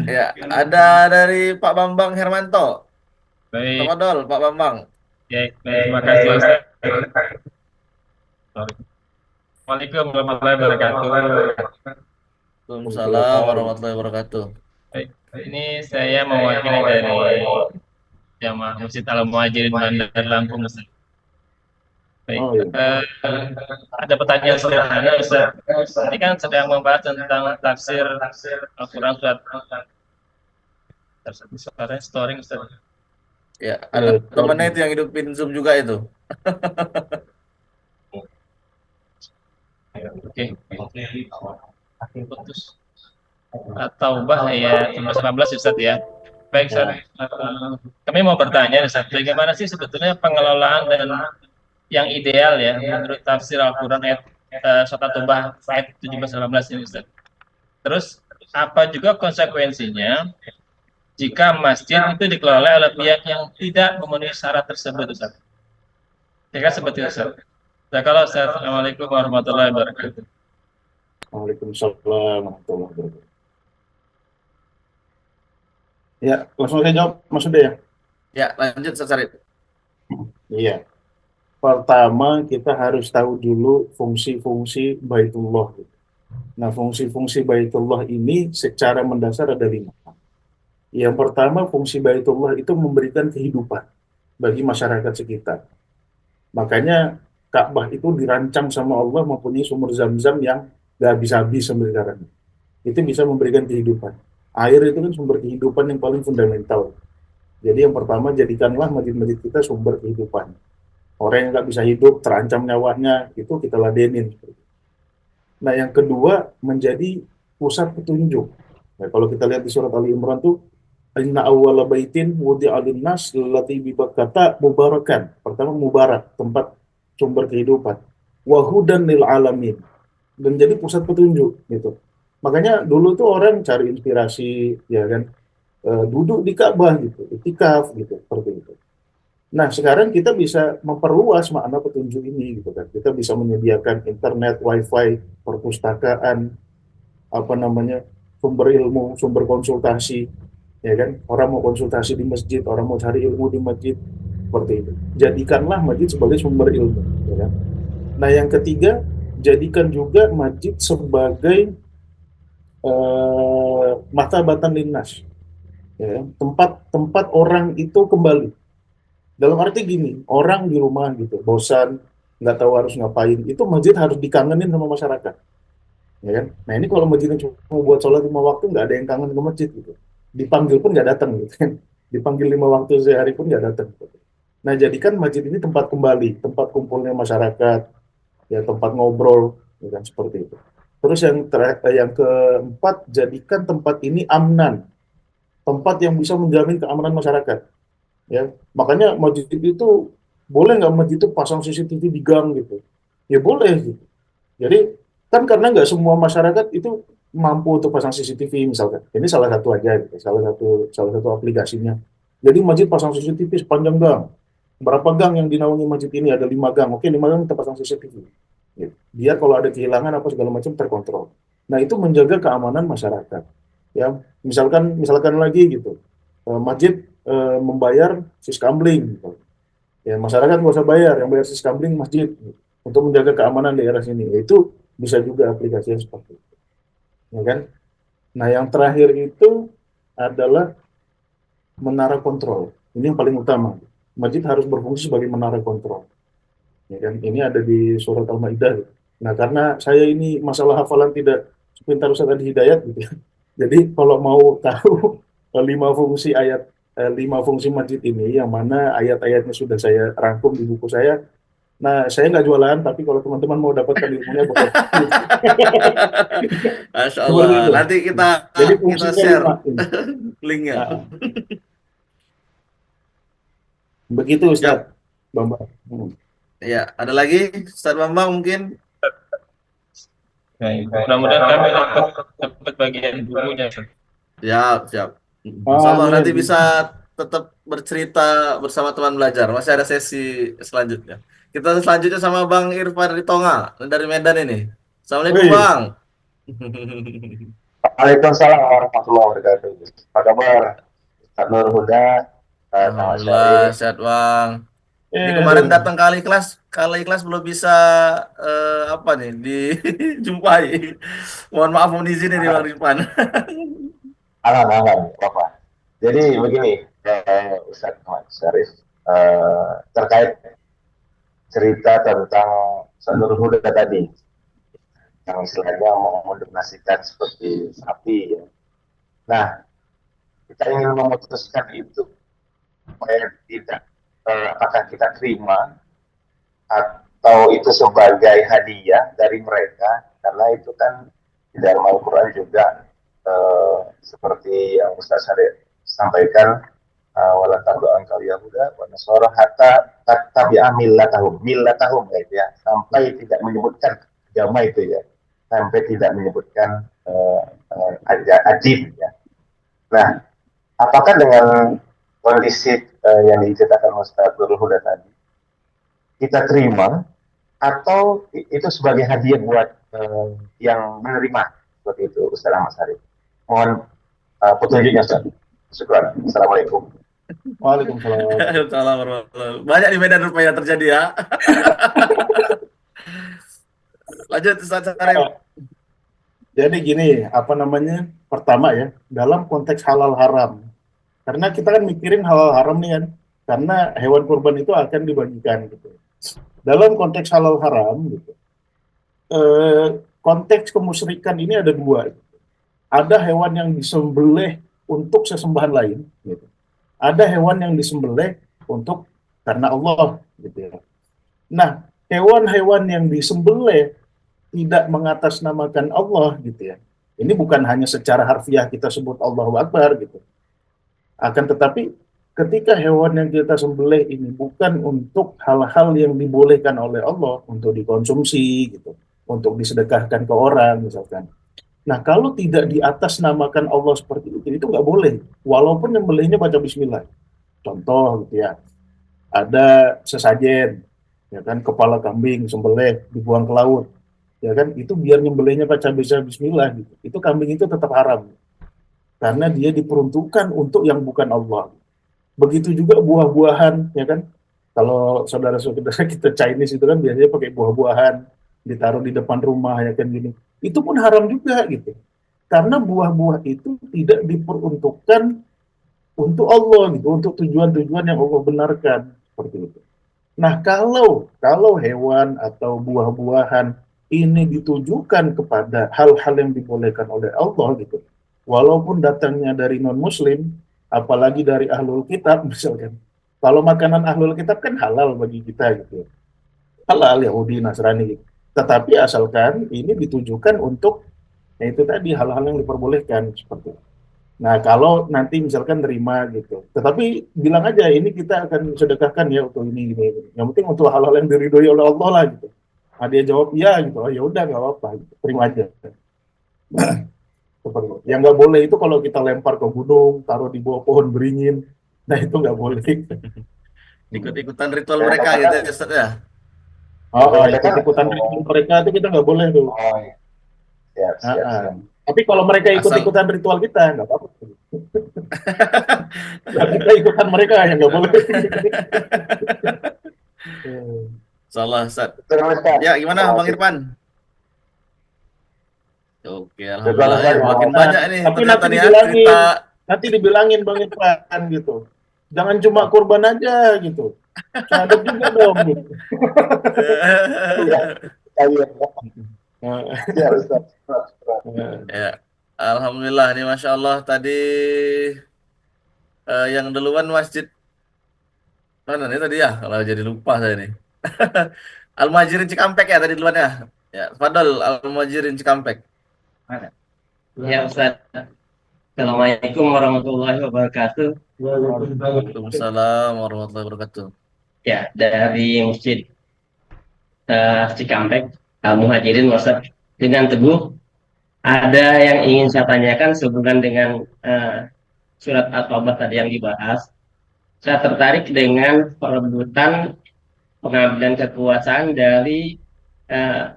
Ya, ada dari Pak Bambang Hermanto. Baik, Tafadhol, Pak Bambang. ya, baik, terima kasih Ustaz. Assalamualaikum warahmatullahi wabarakatuh. Waalaikumsalam warahmatullahi wabarakatuh. Baik, ini saya mewakili dari Jamaah Masjid Al Muhajirin Bandar Lampung, Ustaz. Baik, Oh iya. ada pertanyaan sederhana, Ustaz. Ini kan sedang membahas tentang tafsir Al-Quran surat tersebut. Suaranya storing, Ustaz. Ya, ada temennya itu yang hidupin Zoom juga itu. Oke, putus. At-Taubah ayat 19 Ustaz ya. Baik, Ustaz. Kami mau bertanya, Ustaz, bagaimana sih sebetulnya pengelolaan dan yang ideal ya menurut tafsir Al-Quran ayat surat At-Taubah ayat 17-18 ini, Ustaz. Terus apa juga konsekuensinya jika masjid itu dikelola oleh pihak yang tidak memenuhi syarat tersebut, Ustaz? Ya kan seperti itu, Ustaz. Nah, kalau Ustaz, Assalamualaikum warahmatullahi wabarakatuh. Waalaikumsalam warahmatullahi wabarakatuh. Ya, langsung saya jawab, Mas Uda ya. Ya, lanjut Ustaz Sarip. Iya. Pertama kita harus tahu dulu fungsi-fungsi Baitullah. Nah, fungsi-fungsi Baitullah ini secara mendasar ada 5. Yang pertama, fungsi Baitullah itu memberikan kehidupan bagi masyarakat sekitar. Makanya Ka'bah itu dirancang sama Allah mempunyai sumur Zam-Zam yang gak habis-habis sampai sekarang. Itu bisa memberikan kehidupan. Air itu kan sumber kehidupan yang paling fundamental. Jadi yang pertama, jadikanlah masjid-masjid kita sumber kehidupan. Orang yang nggak bisa hidup, terancam nyawanya, itu kita ladenin. Nah, yang kedua, menjadi pusat petunjuk. Nah, kalau kita lihat di surat Ali Imran tuh, Inna awwala baitin wudi'a lin-nas lallati bi Bakkata mubarakan. Pertama mubarak, tempat sumber kehidupan. Wa hudan lil alamin. Dan jadi pusat petunjuk gitu. Makanya dulu tuh orang cari inspirasi, ya kan, duduk di Ka'bah gitu, itikaf gitu, seperti itu. Nah, sekarang kita bisa memperluas makna petunjuk ini gitu kan. Kita bisa menyediakan internet, wifi, perpustakaan, apa namanya, sumber ilmu, sumber konsultasi, ya kan. Orang mau konsultasi di masjid, orang mau cari ilmu di masjid, seperti itu. Jadikanlah masjid sebagai sumber ilmu, ya kan. Nah, yang ketiga, jadikan juga masjid sebagai mata batan linnas, ya kan? Tempat orang itu kembali. Dalam arti gini, orang di rumah gitu, bosan, nggak tahu harus ngapain, itu masjid harus dikangenin sama masyarakat, ya kan? Nah, ini kalau masjidnya cuma buat sholat 5 waktu, nggak ada yang kangen ke masjid gitu. Dipanggil pun nggak datang gitu kan. Dipanggil 5 waktu sehari pun nggak datang. Gitu. Nah, jadikan masjid ini tempat kembali, tempat kumpulnya masyarakat, ya tempat ngobrol, ya kan, seperti itu. Terus yang keempat, jadikan tempat ini amnan, tempat yang bisa menjamin keamanan masyarakat. Ya, makanya masjid itu boleh nggak masjid itu pasang CCTV di gang gitu? Ya boleh gitu. Jadi kan karena nggak semua masyarakat itu mampu untuk pasang CCTV misalkan. Ini salah satu aja gitu, salah satu aplikasinya. Jadi masjid pasang CCTV sepanjang gang. Berapa gang yang dinaungi masjid ini? Ada 5 gang. Oke, 5 gang kita pasang CCTV. Gitu. Biar kalau ada kehilangan apa segala macam terkontrol. Nah, itu menjaga keamanan masyarakat. Ya, misalkan lagi gitu. Masjid membayar siskamling gitu. Ya, masyarakat nggak usah bayar, yang bayar siskamling masjid gitu, untuk menjaga keamanan daerah sini. Ya, itu bisa juga aplikasinya seperti itu. Ya kan? Nah, yang terakhir itu adalah menara kontrol. Ini yang paling utama. Masjid harus berfungsi sebagai menara kontrol. Ya kan? Ini ada di surat Al-Maidah. Gitu. Nah, karena saya ini masalah hafalan tidak sepintar Ustaz Adi Hidayat gitu ya. Jadi kalau mau tahu 5 fungsi masjid ini, yang mana ayat-ayatnya sudah saya rangkum di buku saya. Nah, saya nggak jualan, tapi kalau teman-teman mau dapatkan ilmunya, boleh. Masya Allah. Seperti itu. Nanti kita Jadi kita fungsinya share 5 ini. linknya. Nah, begitu Ustaz. Siap. Bambang. Ya, ada lagi Ustaz Bambang mungkin? Baik. Mudah-mudahan kami dapat bagian bukunya. Siap, siap. Insya Allah nanti Amin. bisa tetap bercerita bersama teman belajar. Masih ada sesi selanjutnya. Kita selanjutnya sama Bang Irfan Ritonga dari Medan ini. Assalamualaikum Wih, Bang. Waalaikumsalam warahmatullahi wabarakatuh. Apa kabar? Ustaz Nur Huda, Kang Alhamdulillah Syarif. sehat Bang. Ini kemarin aduh. datang kali kelas belum bisa apa nih dijumpai. Mohon maaf mohon izin ini Bang Irfan. Alhamdulillah, apa? Jadi begini, Ustaz Muhammad Syarif, terkait cerita tentang Ustaz Nur Huda tadi, yang istilahnya mau mendonasikan seperti sapi. Ya. Nah, kita ingin memutuskan itu supaya tidak, apakah kita terima atau itu sebagai hadiah dari mereka, karena itu kan di dalam Al-Quran juga seperti yang Ustaz Syarif sampaikan, wala tardo'an kal yahuda wa nasara hatta tabi'a millatahum gitu ya, sampai tidak menyebutkan agama itu ya, sampai tidak menyebutkan ajib ya. Nah, apakah dengan kondisi yang diceritakan Ustaz Nurul Huda tadi kita terima, atau itu sebagai hadiah buat yang menerima, seperti itu Ustaz Ahmad Syarif? Mohon petunjuknya Ustaz. Syukran. Assalamualaikum. Waalaikumsalam. Salam warahmatullahi. Banyak di Medan rupanya terjadi ya. Lanjut Ustaz Syarif. Jadi gini, apa namanya? Pertama ya, dalam konteks halal haram. Karena kita kan mikirin halal haram nih kan, karena hewan kurban itu akan dibagikan gitu. Dalam konteks halal haram gitu, konteks kemusyrikan ini ada dua. ada hewan yang disembelih untuk sesembahan lain, gitu. Ada hewan yang disembelih untuk karena Allah, gitu ya. Nah, hewan-hewan yang disembelih tidak mengatasnamakan Allah, gitu ya. Ini bukan hanya secara harfiah kita sebut Allahu Akbar, gitu. Akan tetapi ketika hewan yang kita sembelih ini bukan untuk hal-hal yang dibolehkan oleh Allah untuk dikonsumsi, gitu, untuk disedekahkan ke orang misalkan. Nah, kalau tidak di atas namakan Allah seperti itu nggak boleh. Walaupun nyembelihnya baca Bismillah. Contoh gitu ya, ada sesajen, ya kan, kepala kambing sembelih dibuang ke laut, ya kan, itu biar nyembelihnya baca Bismillah gitu. Itu kambing itu tetap haram karena dia diperuntukkan untuk yang bukan Allah. Begitu juga buah-buahan, ya kan. Kalau saudara-saudara kita Chinese itu kan biasanya pakai buah-buahan ditaruh di depan rumah, ya kan gini. Itu pun haram juga gitu. Karena buah-buah itu tidak diperuntukkan untuk Allah gitu, untuk tujuan-tujuan yang Allah benarkan seperti itu. Nah, kalau hewan atau buah-buahan ini ditujukan kepada hal-hal yang dibolehkan oleh Allah gitu, walaupun datangnya dari non-Muslim, apalagi dari ahlul kitab misalkan. Kalau makanan ahlul kitab kan halal bagi kita gitu, halal Yahudi, Nasrani gitu. Tetapi asalkan ini ditujukan untuk, ya itu tadi, hal-hal yang diperbolehkan seperti itu. Nah, kalau nanti misalkan nerima gitu, tetapi bilang aja ini kita akan sedekahkan ya untuk ini. Yang penting untuk hal-hal yang diridhoi oleh Allah lah gitu. Nah, dia jawab iya gitu, oh, ya udah nggak apa-apa, gitu. Terima aja. Seperti itu. Yang nggak boleh itu kalau kita lempar ke gunung, taruh di bawah pohon beringin, nah itu nggak boleh. Ikut-ikutan ritual Ya, mereka gitu katakan, ya, Ustaz ya. Ikut-ikutan ritual mereka itu kita nggak boleh tuh. oh, iya. Siap, Ah, siap, ah. siap. Tapi kalau mereka Asal ikut-ikutan ritual kita nggak apa-apa. Ya, kita ikutan mereka yang nggak boleh. salah Ustaz. Betul, Ustaz. Ya, gimana Bang Terima kasih. Irfan? Oke, Betul, alhamdulillah ya. Ustaz. Makin Nah, banyak ini tapi ternyata nih ya cerita. nanti dibilangin Bang Irfan gitu. Jangan cuma kurban aja gitu. Syahadat juga dong gitu. Iya, iya. Nah, Siap, Ustaz. Ya, alhamdulillah nih, masya Allah tadi yang duluan masjid mana nih tadi ya? Kalau jadi lupa saya nih. Al-Muhajirin Cikampek ya tadi duluan ya. Ya, Fadol Al-Muhajirin Cikampek. Ya Ustaz, Assalamualaikum warahmatullahi wabarakatuh. Waalaikumsalam warahmatullahi wabarakatuh. Ya, dari Masjid Cikampek, Muhajirin Ustaz, dengan teguh, ada yang ingin saya tanyakan sehubungan dengan surat At-Taubah tadi yang dibahas. Saya tertarik dengan perebutan pengambilan kekuasaan dari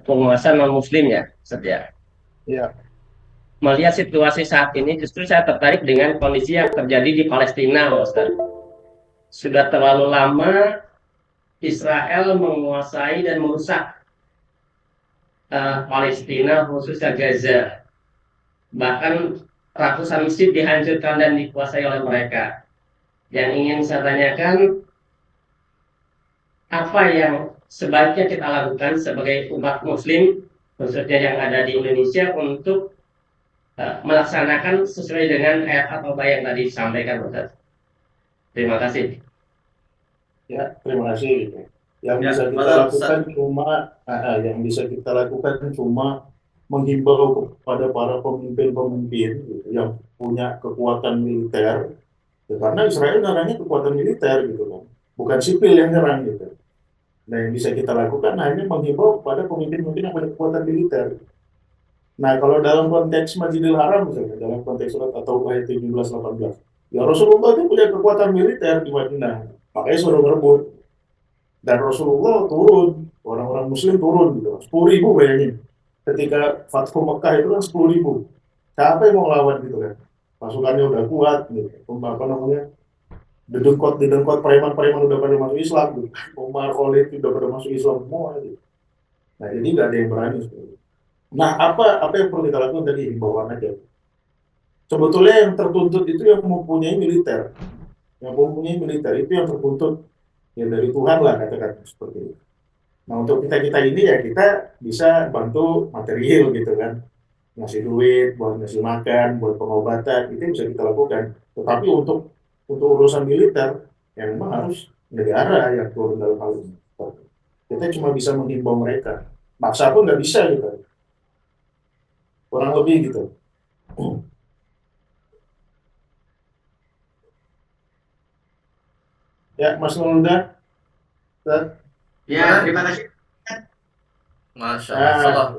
penguasa non-Muslim ya, Ustaz ya. ya, Melihat situasi saat ini, justru saya tertarik dengan kondisi yang terjadi di Palestina, Ustaz. Sudah terlalu lama Israel menguasai dan merusak Palestina, khususnya Gaza. Bahkan ratusan masjid dihancurkan dan dikuasai oleh mereka. Yang ingin saya tanyakan, apa yang sebaiknya kita lakukan sebagai umat Muslim, khususnya yang ada di Indonesia, untuk melaksanakan sesuai dengan ayat atau yang tadi disampaikan, Ustaz. Terima kasih. ya, terima kasih. Gitu. Yang Ya, bisa kita Fadol, lakukan cuma menghimbau kepada para pemimpin-pemimpin gitu, yang punya kekuatan militer. Ya, karena Israel nyerangnya kekuatan militer gitu kan, bukan sipil yang nyerang gitu. Nah, yang bisa kita lakukan hanya menghimbau kepada pemimpin-pemimpin yang punya kekuatan militer. Nah, kalau dalam konteks Masjidil Haram misalnya, dalam konteks surat At-Taubah ayat 17-18, ya Rasulullah itu punya kekuatan militer di Madinah, makanya suruh ngerebut. Dan Rasulullah turun, orang-orang Muslim turun gitu, 10.000 bayangin. Ketika Fathu Mekah itu kan 10.000. Siapa yang mau lawan gitu kan? Pasukannya udah kuat, gitu. Apa namanya? Dedengkot preman-preman udah pada masuk Islam, gitu. Umar, Khalid udah pada masuk Islam semua, gitu. Nah, jadi nggak ada yang berani sebenarnya. Nah, apa yang perlu kita lakukan tadi, himbauan aja. Sebetulnya yang tertuntut itu yang mempunyai militer. Yang mempunyai militer itu yang tertuntut ya dari Tuhan lah, katakan seperti itu. Nah, untuk kita-kita ini ya kita bisa bantu material gitu kan. ngasih duit, buat ngasih makan, buat pengobatan, itu bisa kita lakukan. Tetapi untuk urusan militer, yang memang harus negara yang turun dalam hal ini. Kita cuma bisa menghimbau mereka. Maksa pun nggak bisa gitu. Kurang lebih gitu. Ya, Mas Nolda. Ya, terima kasih. Masya Allah. Ah,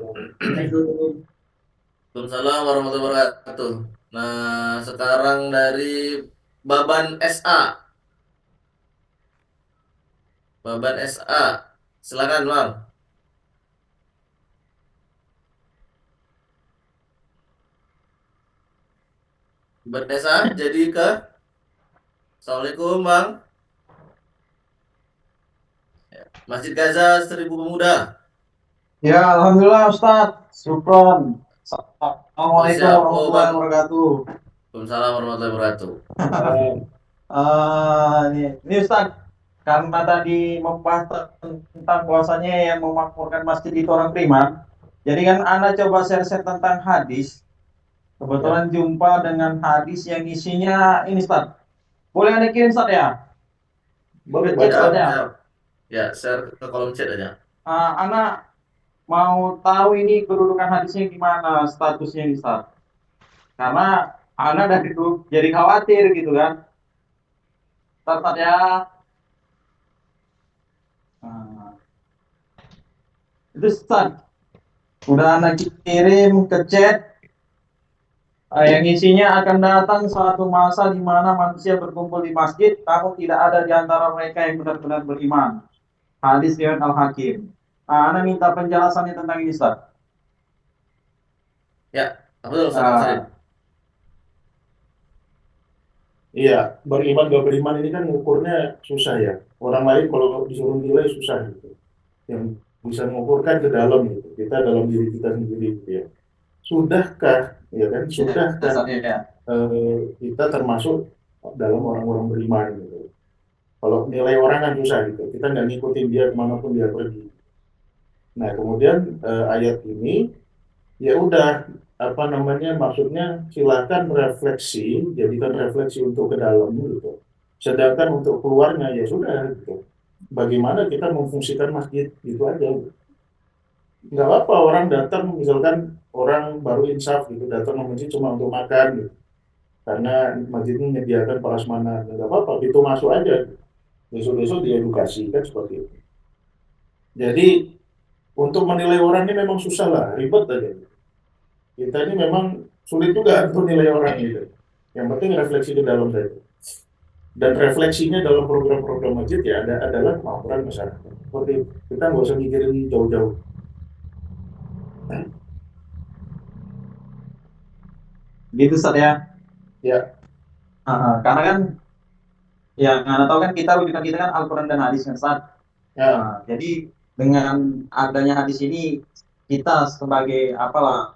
Waalaikumsalam warahmatullahi wabarakatuh. Nah, sekarang dari Baban SA. Baban SA. Silakan, Bang. Baban SA jadi ke Assalamualaikum, Bang. Masjid Gaza 1000 Pemuda. Ya, Alhamdulillah Ustadz. Syukron. Oh, Assalamualaikum siap. Oh, warahmatullahi Bang. wabarakatuh. Waalaikumsalam warahmatullahi wabarakatuh. Ini Ustadz, karena tadi membahas tentang bahwasanya yang memakmurkan masjid itu orang beriman. Jadi kan Anda coba share-share tentang hadis. Kebetulan jumpa dengan hadis yang isinya ini Ustadz. Boleh Anda kirim Ustadz ya? boleh, Ke chat Siap, Ustadz ya? siap. Ya, share ke kolom chat aja. Ana mau tahu ini kedudukan hadisnya gimana, statusnya Ustadz. Karena Ana dari dulu jadi khawatir gitu kan. Ustadz ya. Nah, itu Ustadz. Udah Ana kirim ke chat. Yang isinya akan datang suatu masa di mana manusia berkumpul di masjid, namun tidak ada di antara mereka yang benar-benar beriman. Hadis riwayat Al-Hakim. Ana minta penjelasannya tentang ini, Ustaz. Ya, betul, Ustaz Salim. Iya, beriman gak beriman ini kan ukurnya susah ya. Orang lain kalau disuruh nilai susah gitu. Yang bisa mengukurkan ke dalam gitu. Kita dalam diri kita sendiri gitu ya. Sudahkah, ya kan? Sudahkah kita termasuk dalam orang-orang beriman gitu. Kalau nilai orang kan susah gitu. Kita nggak ngikutin dia kemanapun dia pergi. Nah, kemudian ayat ini ya udah apa namanya maksudnya silakan refleksi, jadikan refleksi untuk ke dalam gitu. Sedangkan untuk keluarnya ya sudah gitu. Bagaimana kita memfungsikan masjid gitu aja. Gitu. Nggak apa-apa orang datang misalkan orang baru insaf gitu datang ke masjid cuma untuk makan gitu. Karena masjid ini menyediakan prasmanan, nggak apa-apa itu masuk aja. Gitu. Besok-besok diedukasikan seperti itu. Jadi untuk menilai orang ini memang susah lah, ribet aja. Kita ini memang sulit juga untuk nilai orang gitu. Yang penting refleksi ke dalam saja. Dan refleksinya dalam program-program masjid ya adalah kemampuan masyarakat. Seperti itu. Kita nggak usah mikirin jauh-jauh. Gitu Ustaz ya. Ya. Karena kan yang Anda tahu kan rujukan kita kan Al-Quran dan hadis kan Ustaz. Ya. Jadi dengan adanya hadis ini kita sebagai apalah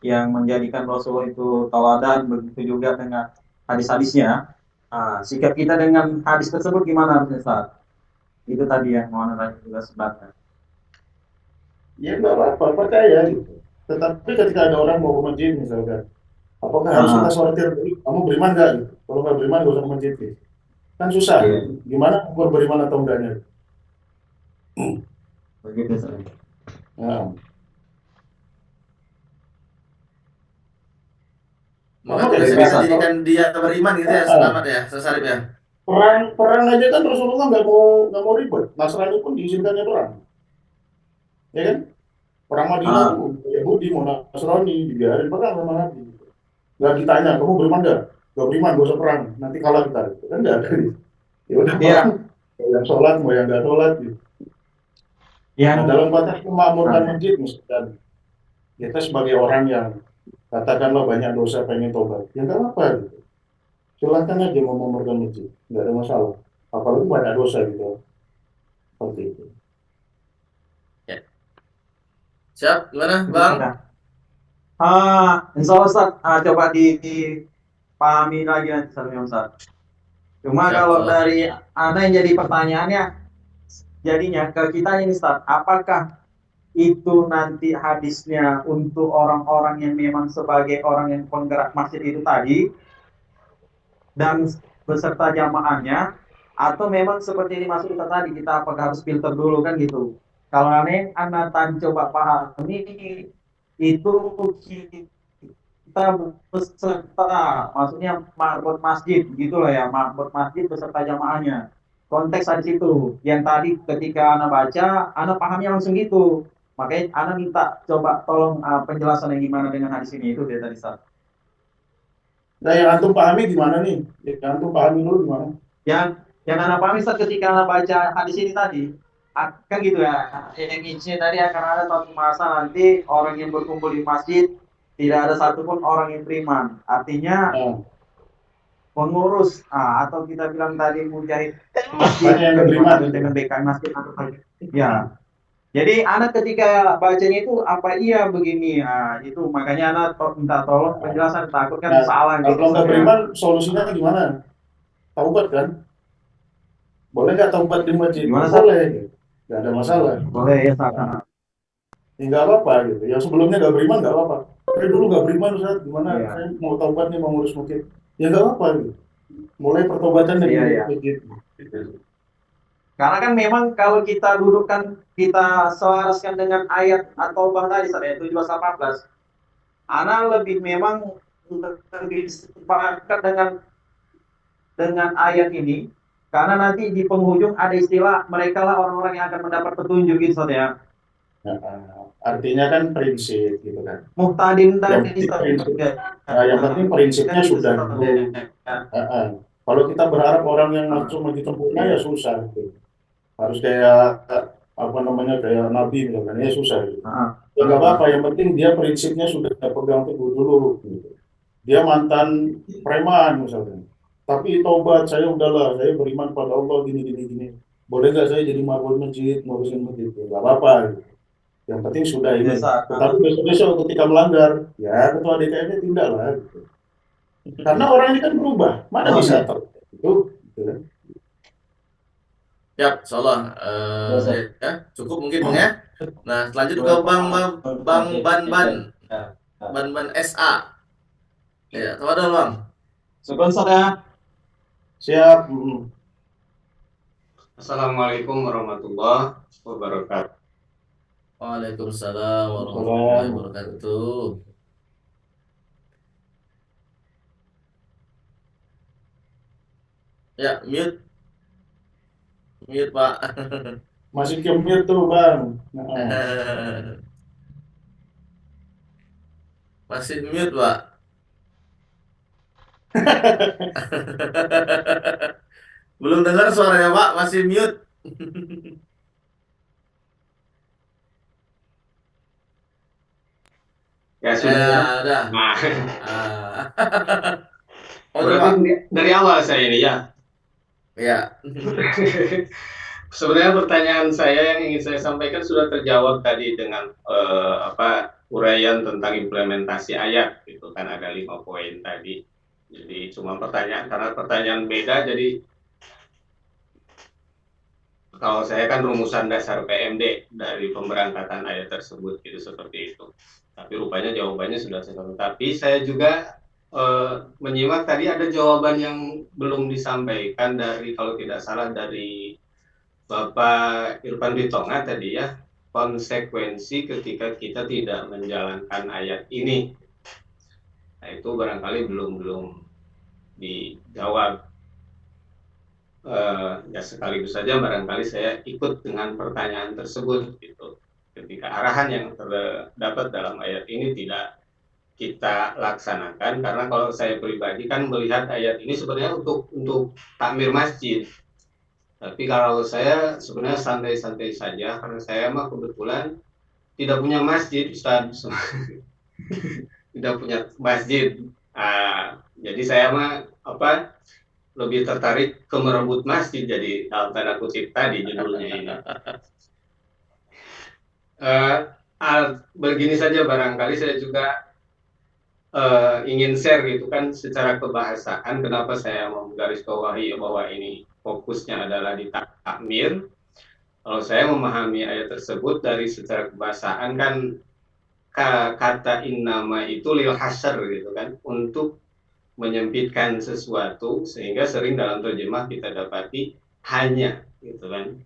yang menjadikan Rasulullah itu tauladan, begitu juga dengan hadis-hadisnya. Sikap kita dengan hadis tersebut gimana harusnya Ustaz? Itu tadi yang mau Anda juga sebenarnya. Ya nggak apa-apa, percaya gitu. Tetapi ketika ada orang mau ke masjid misalkan, apakah harus kita sortir kamu beriman nggak? Gitu. Kalau nggak beriman nggak usah ke masjid. Gitu. Kan susah. Gimana ukur beriman atau enggaknya? Begitu Ustaz. Nah. Maka kita bisa jadikan dia beriman gitu ya, selamat ya, Sarif ya. Perang aja kan Rasulullah nggak mau ribet. Nasrani pun diizinkannya perang, ya kan? Perang Madinah tuh Yahudi mau Nasrani dibiarin perang sama Nabi. Nggak ditanya kamu beriman nggak? Nggak beriman gak usah perang, nanti kalah kita. Kan nggak ada. Ya udah perang. Mau yang sholat mau yang nggak sholat gitu. Nah, dalam batas memakmurkan masjid misalkan kita sebagai orang yang katakanlah banyak dosa pengen tobat, ya nggak apa gitu. Silahkan aja mau memakmurkan masjid, nggak ada masalah. Apalagi banyak dosa gitu, seperti itu. Ya. Siap, gimana Bang? Insya Allah Ustaz, coba dipahami lagi nanti Ustaz. Cuma kalau dari Anda yang jadi pertanyaannya, jadinya ke kita ini Ustaz, apakah itu nanti hadisnya untuk orang-orang yang memang sebagai orang yang penggerak masjid itu tadi dan beserta jamaahnya, atau memang seperti ini masuk kita tadi, kita apakah harus filter dulu kan gitu. Kalau aneh anak tadi coba pahami itu kita beserta, maksudnya marbot masjid gitulah ya, marbot masjid beserta jamaahnya. Konteks hadis itu yang tadi ketika anak baca anak pahamnya langsung gitu, makanya anak minta coba tolong penjelasannya gimana dengan hadis ini, itu dia tadi Ustaz. Nah, yang antum pahami gimana nih? Yang antum pahami dulu gimana? Yang anak pahami Ustaz ketika anak baca hadis ini tadi, kan gitu ya, yang isinya tadi akan ada suatu masa nanti orang yang berkumpul di masjid tidak ada satupun orang yang beriman, artinya Nah, pengurus atau kita bilang tadi mujahid masjid banyak yang beriman. dengan BKM masjid atau ya. Jadi anak ketika bacanya itu apa iya begini, itu makanya anak minta tolong penjelasan, takut kan Nah, salah kalau gitu nggak Ustaz, ya. beriman, solusinya gimana? Taubat kan? Boleh nggak taubat di masjid? Gimana, Ustaz? Boleh, gitu. Nggak ada masalah. Boleh ya Ustaz. Ya nggak apa-apa gitu. Yang sebelumnya nggak beriman nggak apa-apa. Saya dulu nggak beriman, Ustaz. Gimana? Iya. Saya mau taubat nih, mau ngurus masjid. Ya nggak apa-apa gitu. Mulai pertobatan dari Iya, iya. masjid. Karena kan memang kalau kita dudukkan, kita selaraskan dengan ayat atau tadi saya 17-18, Ana lebih memang lebih sepakat dengan ayat ini, karena nanti di penghujung ada istilah mereka lah orang-orang yang akan mendapat petunjuk gitu Ustaz, ya. Nah, artinya kan prinsip gitu kan. Muhtadin Yang tadi penting Ustaz. prinsip. Nah, yang penting prinsipnya Kan gitu, sudah Ustaz, dulu. ya. Kalau kita berharap orang yang masuk masjid sempurna ya susah gitu. Harus kayak apa namanya kayak Nabi misalkan ya susah gitu. Ya nggak apa-apa, yang penting dia prinsipnya sudah pegang teguh dulu gitu. Dia mantan preman misalnya, tapi tobat, saya udahlah, saya beriman pada Allah gini gini gini. Boleh nggak saya jadi marbot masjid, ngurusin masjid? Ya, nggak apa-apa gitu. Yang penting sudah ini. Biasa. Tetapi besok-besok ketika melanggar, ya ketua DKM-nya tindak lah gitu. Karena orang ini kan berubah, mana bisa itu gitu kan. Ya, insyaallah. Ya, cukup mungkin Bang ya. Nah, selanjutnya ke Bang Ban SA. Ya, tafadhol Bang. Syukur Ustaz, ya. Siap. Assalamualaikum warahmatullahi wabarakatuh. Waalaikumsalam warahmatullahi wabarakatuh. Ya, mute. Mute, Pak. Masih ke mute tuh Bang. Masih mute, Pak. Belum dengar suaranya, Pak. Masih mute. Ya sudah. Ya, udah. Nah, Oh, berarti dari awal saya ini ya. Ya. Sebenarnya pertanyaan saya yang ingin saya sampaikan sudah terjawab tadi dengan uraian tentang implementasi ayat, gitu kan ada 5 poin tadi. Jadi cuma pertanyaan karena pertanyaan beda, jadi kalau saya kan rumusan dasar PMD dari pemberangkatan ayat tersebut gitu seperti itu. Tapi rupanya jawabannya sudah selesai. Tapi saya juga menyimak tadi ada jawaban yang belum disampaikan dari, kalau tidak salah, dari Bapak Irfan Bitonga tadi ya, konsekuensi ketika kita tidak menjalankan ayat ini. Nah, itu barangkali belum dijawab. Ya sekaligus saja barangkali saya ikut dengan pertanyaan tersebut gitu. Ketika arahan yang terdapat dalam ayat ini tidak kita laksanakan, karena kalau saya pribadi kan melihat ayat ini sebenarnya untuk takmir masjid. Tapi kalau saya sebenarnya santai-santai saja, karena saya mah kebetulan tidak punya masjid, Ustaz. Tidak punya masjid. Jadi saya mah lebih tertarik ke merebut masjid, jadi dalam tanda kutip tadi judulnya ini. Begini saja, barangkali saya juga ingin share gitu kan secara kebahasaan kenapa saya mau menggarisbawahi bahwa ini fokusnya adalah di takmir. Kalau saya memahami ayat tersebut dari secara kebahasaan kan kata innama itu lil hasr gitu kan, untuk menyempitkan sesuatu, sehingga sering dalam terjemah kita dapati hanya gitu kan.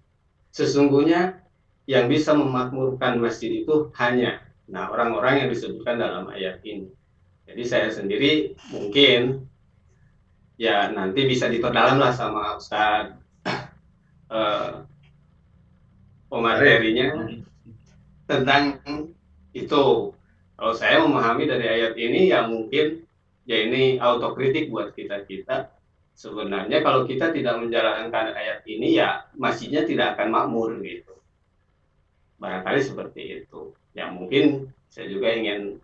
Sesungguhnya yang bisa memakmurkan masjid itu hanya, nah, orang-orang yang disebutkan dalam ayat ini. Jadi saya sendiri mungkin ya nanti bisa diperdalam lah sama Ustadz pematerinya tentang itu. Kalau saya memahami dari ayat ini ya mungkin ya ini autokritik buat kita-kita. Sebenarnya kalau kita tidak menjalankan ayat ini ya masjidnya tidak akan makmur gitu. Barangkali seperti itu. Ya mungkin saya juga ingin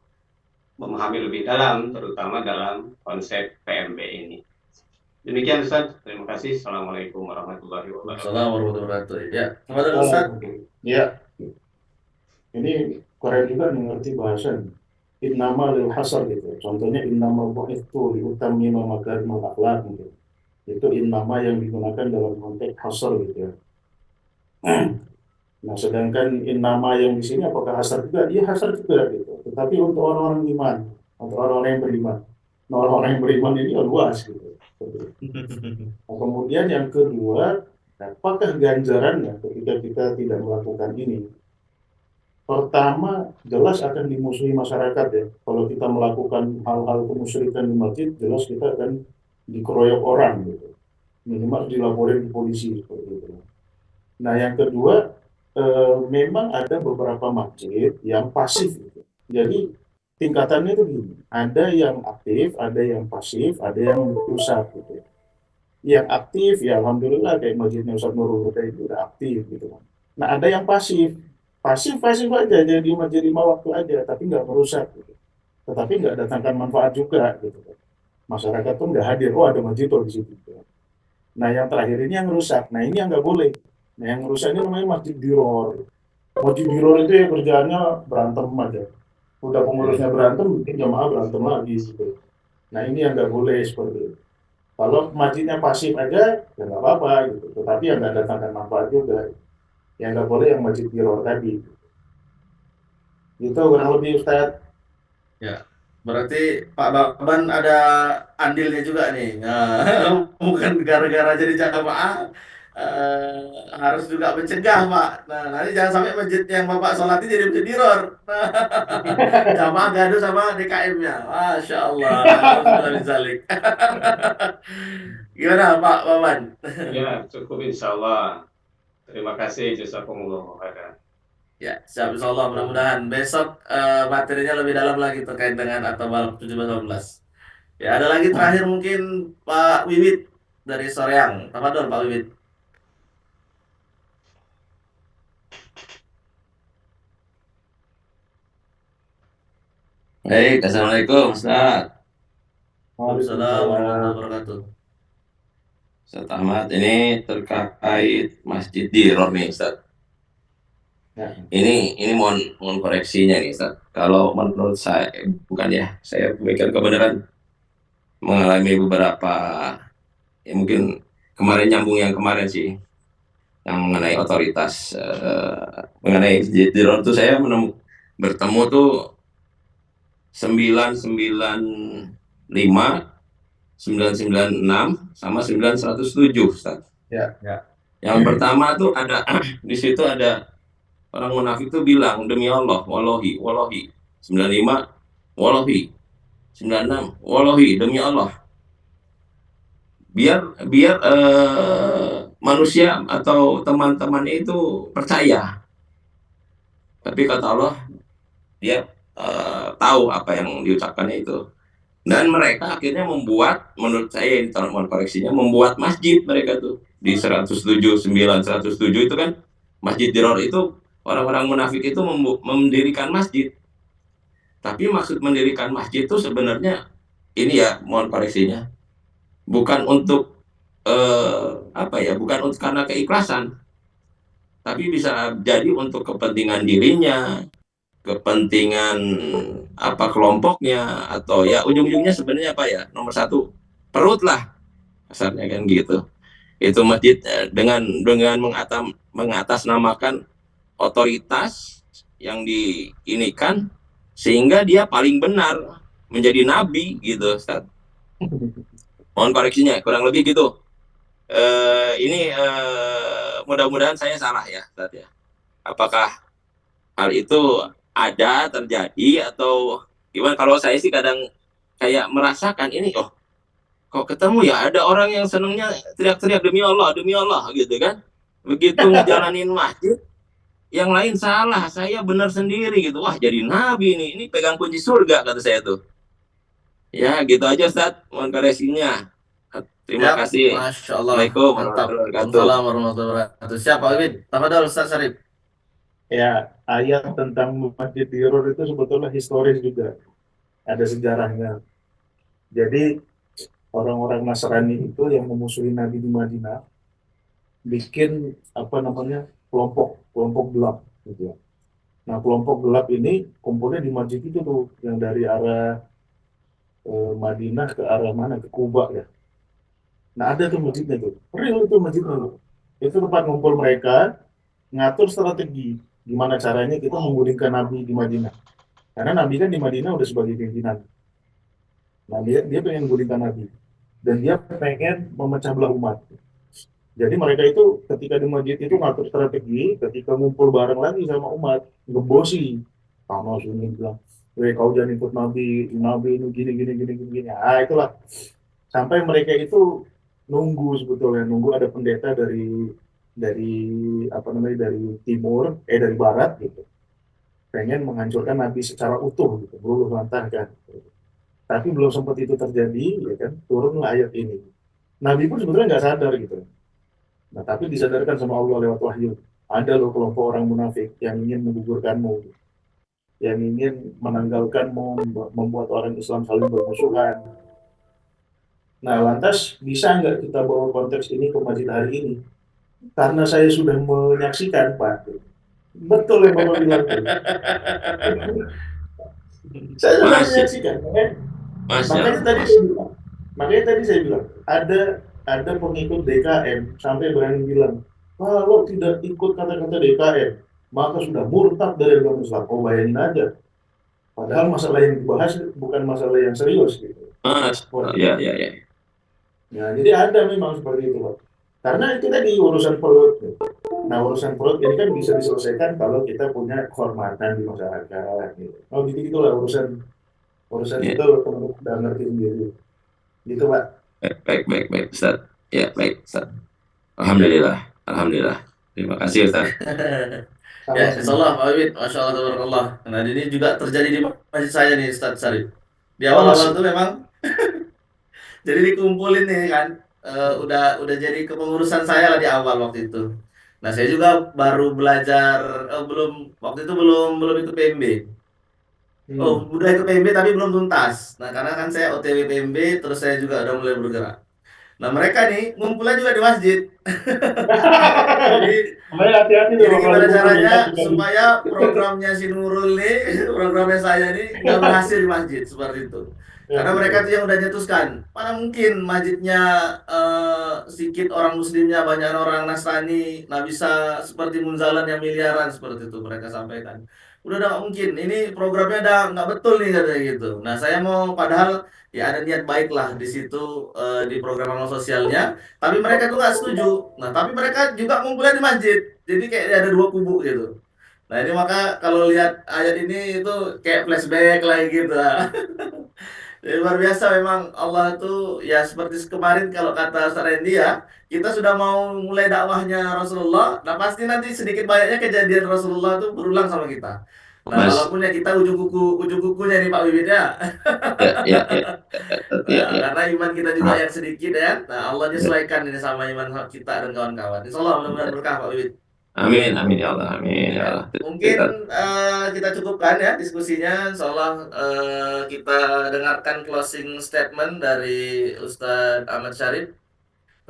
memahami lebih dalam, terutama dalam konsep PMB ini. Demikian Ustaz, terima kasih. Assalamualaikum warahmatullahi wabarakatuh. Assalamualaikum warahmatullahi wabarakatuh. Ya, kepada Ustaz. Ya, ini Korea juga mengerti bahasa innama lil hasar gitu. Contohnya innama bu'ithu liutammima makarimal akhlaq gitu. Itu innama yang digunakan dalam konteks hasar gitu ya. Nah, sedangkan innama yang di sini apakah hasar juga? Iya hasar juga gitu. Tetapi untuk orang-orang iman, untuk orang-orang yang beriman. Nah, orang-orang yang beriman ini luas gitu. Nah, kemudian yang kedua, apakah ganjarannya ketika kita tidak melakukan ini? Pertama, jelas akan dimusuhi masyarakat ya. Kalau kita melakukan hal-hal kemusyrikan di masjid, jelas kita akan dikeroyok orang gitu. Minimal dilaporin ke polisi seperti itu. Nah, yang kedua, memang ada beberapa masjid yang pasif gitu. Jadi tingkatannya itu gini, ada yang aktif, ada yang pasif, ada yang rusak gitu. Yang aktif ya alhamdulillah kayak masjidnya Ustadz Nurul Huda itu udah aktif gitu. Nah, ada yang pasif. Pasif aja, jadi masjid 5 waktu aja, tapi nggak merusak gitu. Tetapi nggak datangkan manfaat juga gitu. Masyarakat pun nggak hadir, oh ada masjid di situ. Gitu. Nah, yang terakhir ini yang rusak. Nah, ini yang nggak boleh. Nah, yang rusak ini namanya masjid diror. Masjid diror itu ya kerjaannya berantem aja. Udah pengurusnya berantem, bikin jamaah berantem lagi gitu. Nah, ini yang nggak boleh seperti itu. Kalau masjidnya pasif aja, ya nggak apa-apa gitu. Tetapi yang nggak datangkan manfaat juga. Yang nggak boleh yang masjid diror tadi. Itu kurang lebih Ustaz. Ya, berarti Pak Baban ada andilnya juga nih. Nah, bukan gara-gara jadi jamaah, harus juga mencegah Pak. Nah, nanti jangan sampai masjid yang Bapak sholati jadi masjid diror. Nah, jamaah gaduh sama DKM-nya. Masya Allah. Alhamdulillah. Gimana Pak Baban? Ya, cukup insya Allah. Terima kasih, jazakumullah khairan. Ya, siap insya Allah. Mudah-mudahan besok materinya lebih dalam lagi terkait dengan At-Tabalak 17-18. Ya, ada lagi terakhir mungkin Pak Wiwit dari Soreang. Tafadhol Pak Wiwit. Baik, Assalamualaikum Ustaz. Waalaikumsalam warahmatullahi wabarakatuh. Ustaz Ahmad, ini terkait Masjid Diror nih Ustaz. Ini mohon koreksinya nih Ustaz. Kalau menurut saya, bukan ya, saya memikir kebenaran mengalami beberapa, ya mungkin kemarin nyambung yang kemarin sih, yang mengenai otoritas, mengenai Masjid Diror tuh saya bertemu tuh 995, 996 sama 9107 Ustaz. Ya. Yang pertama tuh ada di situ ada orang munafik tuh bilang demi Allah, wallahi, 95, wallahi, 96, wallahi, demi Allah. Biar manusia atau teman-temannya itu percaya. Tapi kata Allah, dia tahu apa yang diucapkannya itu. Dan mereka akhirnya membuat, menurut saya ini mohon koreksinya, membuat masjid mereka tuh di 107, 9, 107 itu kan Masjid Diror itu orang-orang munafik itu mendirikan masjid. Tapi maksud mendirikan masjid itu sebenarnya ini ya, mohon koreksinya, bukan untuk bukan untuk karena keikhlasan, tapi bisa jadi untuk kepentingan dirinya, kepentingan kelompoknya, atau ya ujung-ujungnya sebenarnya nomor satu perut lah kasarnya kan gitu. Itu masjid dengan mengatasnamakan otoritas yang diinikan sehingga dia paling benar menjadi nabi gitu, Ustaz. Mohon koreksinya, kurang lebih gitu. Ini mudah-mudahan saya salah ya, Ustaz ya. Apakah hal itu ada terjadi atau gimana? Kalau saya sih kadang kayak merasakan ini, oh kok ketemu ya ada orang yang senengnya teriak-teriak demi Allah gitu kan. Begitu ngejalanin masjid, yang lain salah, saya benar sendiri gitu. Wah, jadi nabi nih, ini pegang kunci surga kata saya tuh. Ya, gitu aja Ustaz, mohon koreksinya. Terima Siap, kasih. Masya Allah, Assalamualaikum mantap. warahmatullahi wabarakatuh. Waalaikumsalam warahmatullahi wabarakatuh. Siap, Pak Wid. Tafadhol, Ustaz Sarip. Ya, ayat tentang Masjid Diror itu sebetulnya historis juga, ada sejarahnya. Jadi orang-orang Nasrani itu yang memusuhi Nabi di Madinah bikin apa namanya kelompok kelompok gelap gitu ya. Nah, kelompok gelap ini kumpulnya di masjid itu tuh yang dari arah Madinah ke arah mana, ke Kuba ya. Nah, ada tuh masjidnya tuh, real itu masjidnya tuh. Itu tempat ngumpul mereka, ngatur strategi gimana caranya kita menggulingkan Nabi di Madinah. Karena Nabi kan di Madinah udah sebagai pimpinan. Nah, dia pengen gulingkan Nabi dan dia pengen memecah belah umat. Jadi mereka itu ketika di masjid itu ngatur strategi, ketika ngumpul bareng lagi sama umat, ngebosi. Sama Sunni bilang, weh kau jangan ikut Nabi, Nabi ini gini gini gini gini. Gini. Ah itulah. Sampai mereka itu nunggu sebetulnya, nunggu ada pendeta dari apa namanya dari timur, dari barat gitu. Pengen menghancurkan Nabi secara utuh gitu, meluluh lantahkan. Tapi belum sempat itu terjadi, ya kan, turunlah ayat ini. Nabi pun sebetulnya nggak sadar gitu. Nah, tapi disadarkan sama Allah lewat wahyu. Ada loh kelompok orang munafik yang ingin menggugurkanmu, yang ingin menanggalkanmu, membuat orang Islam saling bermusuhan. Nah, lantas bisa nggak kita bawa konteks ini ke masjid hari ini? Karena saya sudah menyaksikan, Pak. Betul yang Bapak bilang. Saya sudah Masya, menyaksikan. Masya Makanya Allah, tadi Masya. saya bilang, ada pengikut DKM sampai berani bilang, kalau tidak ikut kata-kata DKM, maka sudah murtad dari agama Islam. Oh, bayangin aja. Padahal masalah yang dibahas bukan masalah yang serius gitu. Mas, Wah, ya, ya, ya. ya, jadi ada memang seperti itu, Pak. Karena itu tadi urusan perut. Gitu. Nah, urusan perut ini kan bisa diselesaikan kalau kita punya kehormatan di masyarakat. Gitu. Oh, gitu gitulah urusan urusan Ya. itu teman-teman udah ngerti sendiri. Gitu, Pak. Baik, baik, baik, Ustaz. Ya, baik, Ustaz. Alhamdulillah, Alhamdulillah. Terima kasih, Ustaz. Ya, insya Allah, Pak Wid. Masya Allah, tabarakallah. Nah, ini juga terjadi di masjid saya nih, Ustaz Sarip. Di Oh, awal-awal tuh memang, jadi dikumpulin nih kan, udah jadi kepengurusan saya lah di awal waktu itu. Nah, saya juga baru belajar, belum waktu itu belum ikut PMB. Oh, udah ikut PMB tapi belum tuntas. Nah, karena kan saya OTW PMB, terus saya juga udah mulai bergerak. Nah, mereka nih ngumpulnya juga di masjid. Jadi Makanya hati-hati tuh Jadi kalau gimana kumpul caranya mengingat juga di supaya programnya si Nurul nih, programnya saya nih nggak berhasil di masjid seperti itu. ya, Karena gitu. mereka tuh yang udah nyetuskan, mana mungkin masjidnya sedikit orang muslimnya, banyak orang Nasrani, nggak bisa seperti Munzalan yang miliaran seperti itu mereka sampaikan. Udah nggak mungkin, ini programnya udah nggak betul nih katanya gitu. Nah saya mau padahal ya ada niat baik lah di situ di program amal sosialnya, tapi mereka tuh nggak setuju. Nah tapi mereka juga ngumpulnya di masjid. Jadi kayak ada dua kubu gitu. Nah ini maka kalau lihat ayat ini itu kayak flashback lagi gitu. Jadi luar biasa memang Allah tuh ya seperti kemarin kalau kata Ustaz Randy ya, kita sudah mau mulai dakwahnya Rasulullah, nah pasti nanti sedikit banyaknya kejadian Rasulullah tuh berulang sama kita. Nah Mas, walaupun ya kita ujung kukunya nih Pak Wibit ya. ya, ya, ya, ya, Nah, ya. karena iman kita juga yang sedikit ya. Nah Allah Ya. nyesuaikan ini sama iman kita dan kawan-kawan. Insya Allah mudah-mudahan berkah Pak Wibit. Amin, amin ya Allah, amin ya Ya, Allah. mungkin Ustaz. kita cukupkan ya diskusinya. Insyaallah kita dengarkan closing statement dari Ustadz Ahmad Syarif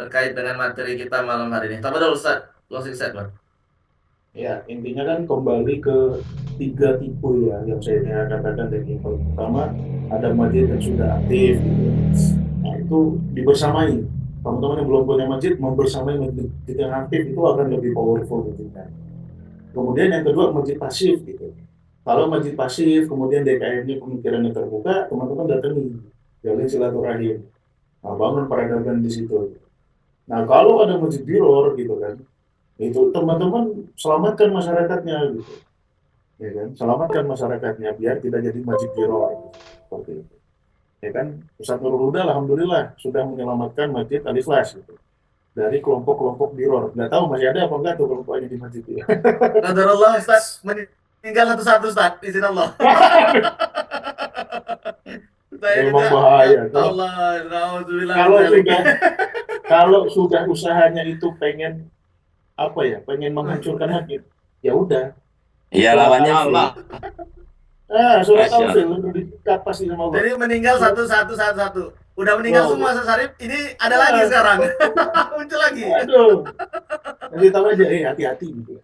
terkait dengan materi kita malam hari ini. Tafadhol Ustadz, closing statement. Ya, intinya kan kembali ke tiga tipe ya yang saya katakan tadi. Yang pertama ada masjid yang sudah aktif gitu. Nah, itu dibersamai. Teman-teman yang belum punya masjid membersamai masjid yang aktif itu akan lebih powerful gitu kan. Kemudian yang kedua masjid pasif gitu. Kalau masjid pasif kemudian DKM-nya pemikirannya terbuka, teman-teman datangi jalin silaturahim. Nah, bangun peradaban di situ. Nah, kalau ada masjid biror gitu kan, itu teman-teman selamatkan masyarakatnya gitu. Ya kan? Selamatkan masyarakatnya biar tidak jadi masjid biror gitu. Seperti itu. Ya kan? Ustaz Nurul Huda alhamdulillah sudah menyelamatkan Masjid Al Ikhlas gitu. Dari kelompok-kelompok biror. Nggak tahu masih ada apa enggak tuh kelompoknya di masjid itu. Qadarullah Ustaz meninggal satu-satu Ustaz, izin Allah. Saya Memang juga ya bahaya. Allah, naudzubillah min Kalau dzalik. sudah kalau sudah usahanya itu pengen apa ya, pengen menghancurkan masjid, ya udah Ya surat lawannya Al-Fil. Allah. Surat Masya Al-Fil Allah. udah diikat pasti sama Allah. Jadi meninggal satu-satu. Udah meninggal Wow. semua Ustaz Sarip, ini ada lagi Ah, sekarang. Muncul lagi. aduh. Nanti tahu aja, hati-hati gitu.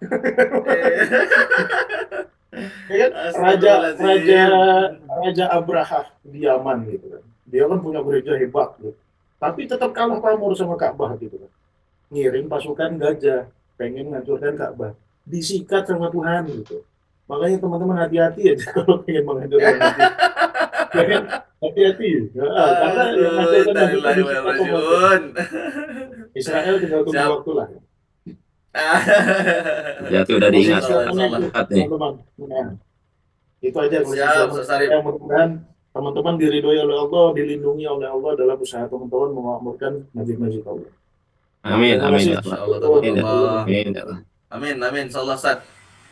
Ya kan? Raja Raja Astagfirullahaladzim. Raja Abraha di Yaman gitu kan. Dia kan punya gereja hebat gitu. Tapi tetap kalah pamor sama Ka'bah gitu kan. Ngirim pasukan gajah, pengen menghancurkan Ka'bah. Disikat sama Tuhan gitu. Makanya teman-teman hati-hati ya kalau pengen menghancurkan masjid. Ya kan? Hati-hati. Ya, karena yang Aduh, menghancurkan masjid itu innalillahi wa inna disikat ilaihi sama Tuhan. raji'un. Israel tinggal tunggu Siap. waktu lah. Ya itu udah Proses diingat silakannya itu nih. teman-teman. Nah, itu aja proses Siap, selamat. Ustaz Sarip. Ya, mudah-mudahan teman-teman diridhoi oleh Allah, dilindungi oleh Allah dalam usaha teman-teman memakmurkan masjid-masjid Allah. Amin, Terima amin kasih. ya Allah. Masya Allah, Amin ya tabarakallah. Allah. Amin ya Allah. Amin, amin. Insyaallah Ustaz.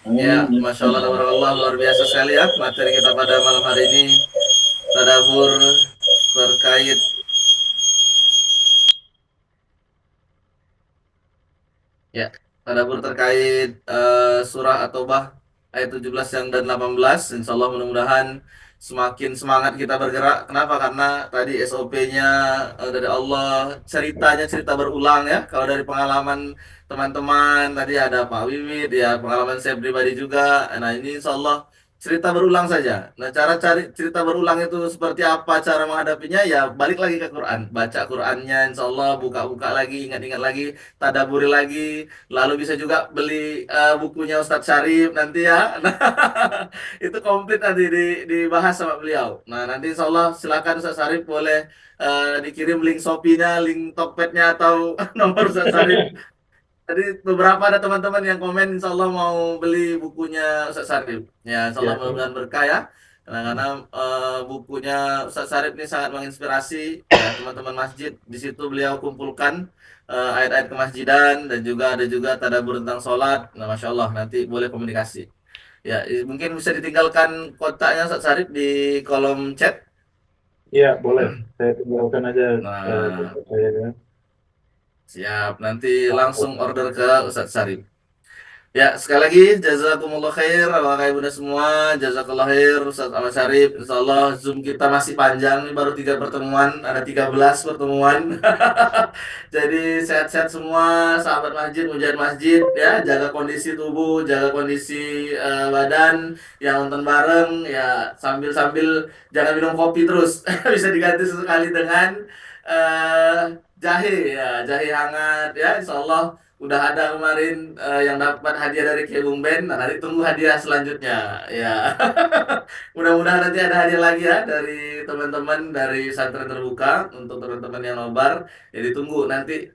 Ya, Masya Allah, tabarakallah. Luar biasa sekali ya materi kita pada malam hari ini. Tadabur terkait ya, tadabbur terkait surah At-Taubah ayat 17 yang dan 18. Insya Allah mudah-mudahan semakin semangat kita bergerak. Kenapa? Karena tadi SOP-nya dari Allah, ceritanya cerita berulang ya. Kalau dari pengalaman teman-teman tadi ada Pak Wiwit ya, pengalaman saya pribadi juga. Nah, ini insya Allah cerita berulang saja. Nah, cara cari cerita berulang itu seperti apa cara menghadapinya? Ya, balik lagi ke Quran. Baca Qurannya, insya Allah buka-buka lagi, ingat-ingat lagi, tadaburi lagi. Lalu bisa juga beli bukunya Ustadz Syarif nanti ya. Nah, itu komplit nanti dibahas sama beliau. Nah, nanti insya Allah silakan Ustadz Syarif boleh dikirim link Shopee-nya, link Tokped-nya atau nomor Ustadz Syarif. Tadi beberapa ada teman-teman yang komen insya Allah mau beli bukunya Ustadz Sarip. Ya, insya Allah Ya, mudah-mudahan berkah ya. Karena bukunya Ustadz Sarip ini sangat menginspirasi ya teman-teman masjid. Di situ beliau kumpulkan ayat-ayat kemasjidan dan juga ada juga tadabbur tentang sholat. Nah, Masya Allah nanti boleh komunikasi. Ya, mungkin bisa ditinggalkan kotaknya Ustadz Sarip di kolom chat. ya boleh. Saya tinggalkan aja Nah, kontak saya ya. siap. Nanti langsung order ke Ustadz Sarip. Ya, sekali lagi jazakumullah khair Bapak Ibu semua, jazakallah khair Ustaz Ahmad Syarif. Insyaallah Zoom kita masih panjang ini baru 3 pertemuan, ada 13 pertemuan. Jadi sehat-sehat semua sahabat masjid, mujahid masjid ya, jaga kondisi tubuh, jaga kondisi badan, yang nonton bareng ya sambil-sambil jangan minum kopi terus. Bisa diganti sesekali dengan jahe ya, jahe hangat ya, insyaallah udah ada kemarin yang dapat hadiah dari Kebun Ben. Nah, nanti tunggu hadiah selanjutnya. Ya, mudah-mudahan nanti ada hadiah lagi ya dari teman-teman dari Santri Terbuka untuk teman-teman yang nobar. Jadi tunggu nanti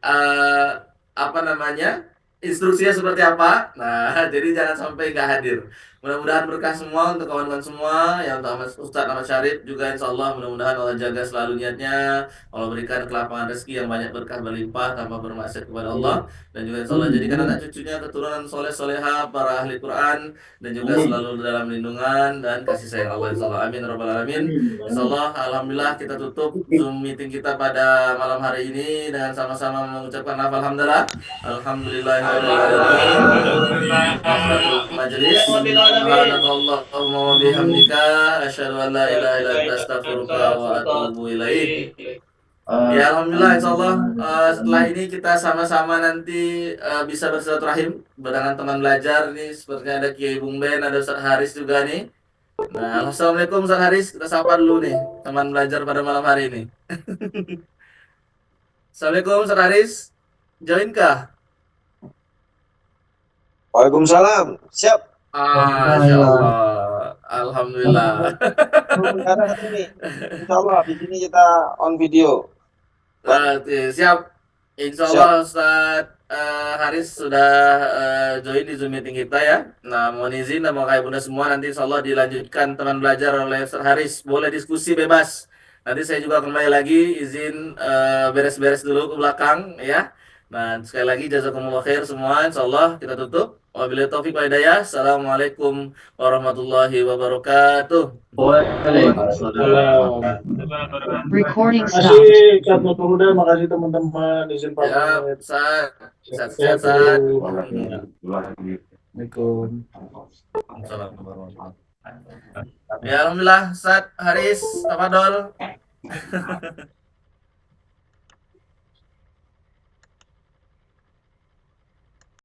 apa namanya instruksinya seperti apa. Nah, jadi jangan sampai nggak hadir. Mudah-mudahan berkah semua untuk kawan-kawan semua yang untuk Ustadz Ahmad Syarif juga insya Allah mudah-mudahan Allah jaga selalu niatnya, Allah berikan kelapangan rezeki yang banyak berkah berlimpah tanpa bermaksud kepada Allah, dan juga insya Allah jadikan anak cucunya keturunan soleh soleha para ahli Quran dan juga selalu dalam lindungan dan kasih sayang Allah insya Allah, amin ya rabbal alamin. Insya Allah alhamdulillah kita tutup Zoom meeting kita pada malam hari ini dengan sama-sama mengucapkan alhamdulillah alhamdulillahirobbilalamin. Wafaratul majelis. Subhanakallahumma wa bihamdika asyhadu an la ilaha illa anta astaghfiruka wa atubu ilaik. Ya alhamdulillah insyaallah setelah ini kita sama-sama nanti bisa bersilaturahim dengan teman belajar nih, sepertinya ada Kiai Bung Ben, ada Ustaz Haris juga nih. Nah, assalamualaikum Ustaz Haris, kita sapa dulu nih teman belajar pada malam hari ini. Assalamualaikum, Ustaz Haris. Join kah? Waalaikumsalam. Siap. Masya Allah. Alhamdulillah. Sekarang ini, insya Allah di sini kita on video. Siap. Insya Allah Ustaz Haris sudah join di Zoom meeting kita ya. Nah, mohon izin dan Bapak Ibu semua nanti insya Allah dilanjutkan teman belajar oleh Ustaz Haris. Boleh diskusi bebas. Nanti saya juga kembali lagi izin beres-beres dulu ke belakang ya. Nah, sekali lagi jazakumullah khair semua. Insya Allah kita tutup. Wabillahi taufiq wal hidayah. Assalamualaikum warahmatullahi wabarakatuh. Terima Recording kasih Ustaz Nurul Huda, makasih teman-teman, izin Ya, pamit. Ustaz. Sehat Ustaz. selalu. Assalamualaikum. Assalamualaikum warahmatullahi wabarakatuh. Ya, alhamdulillah Ustaz Haris, tafadhol.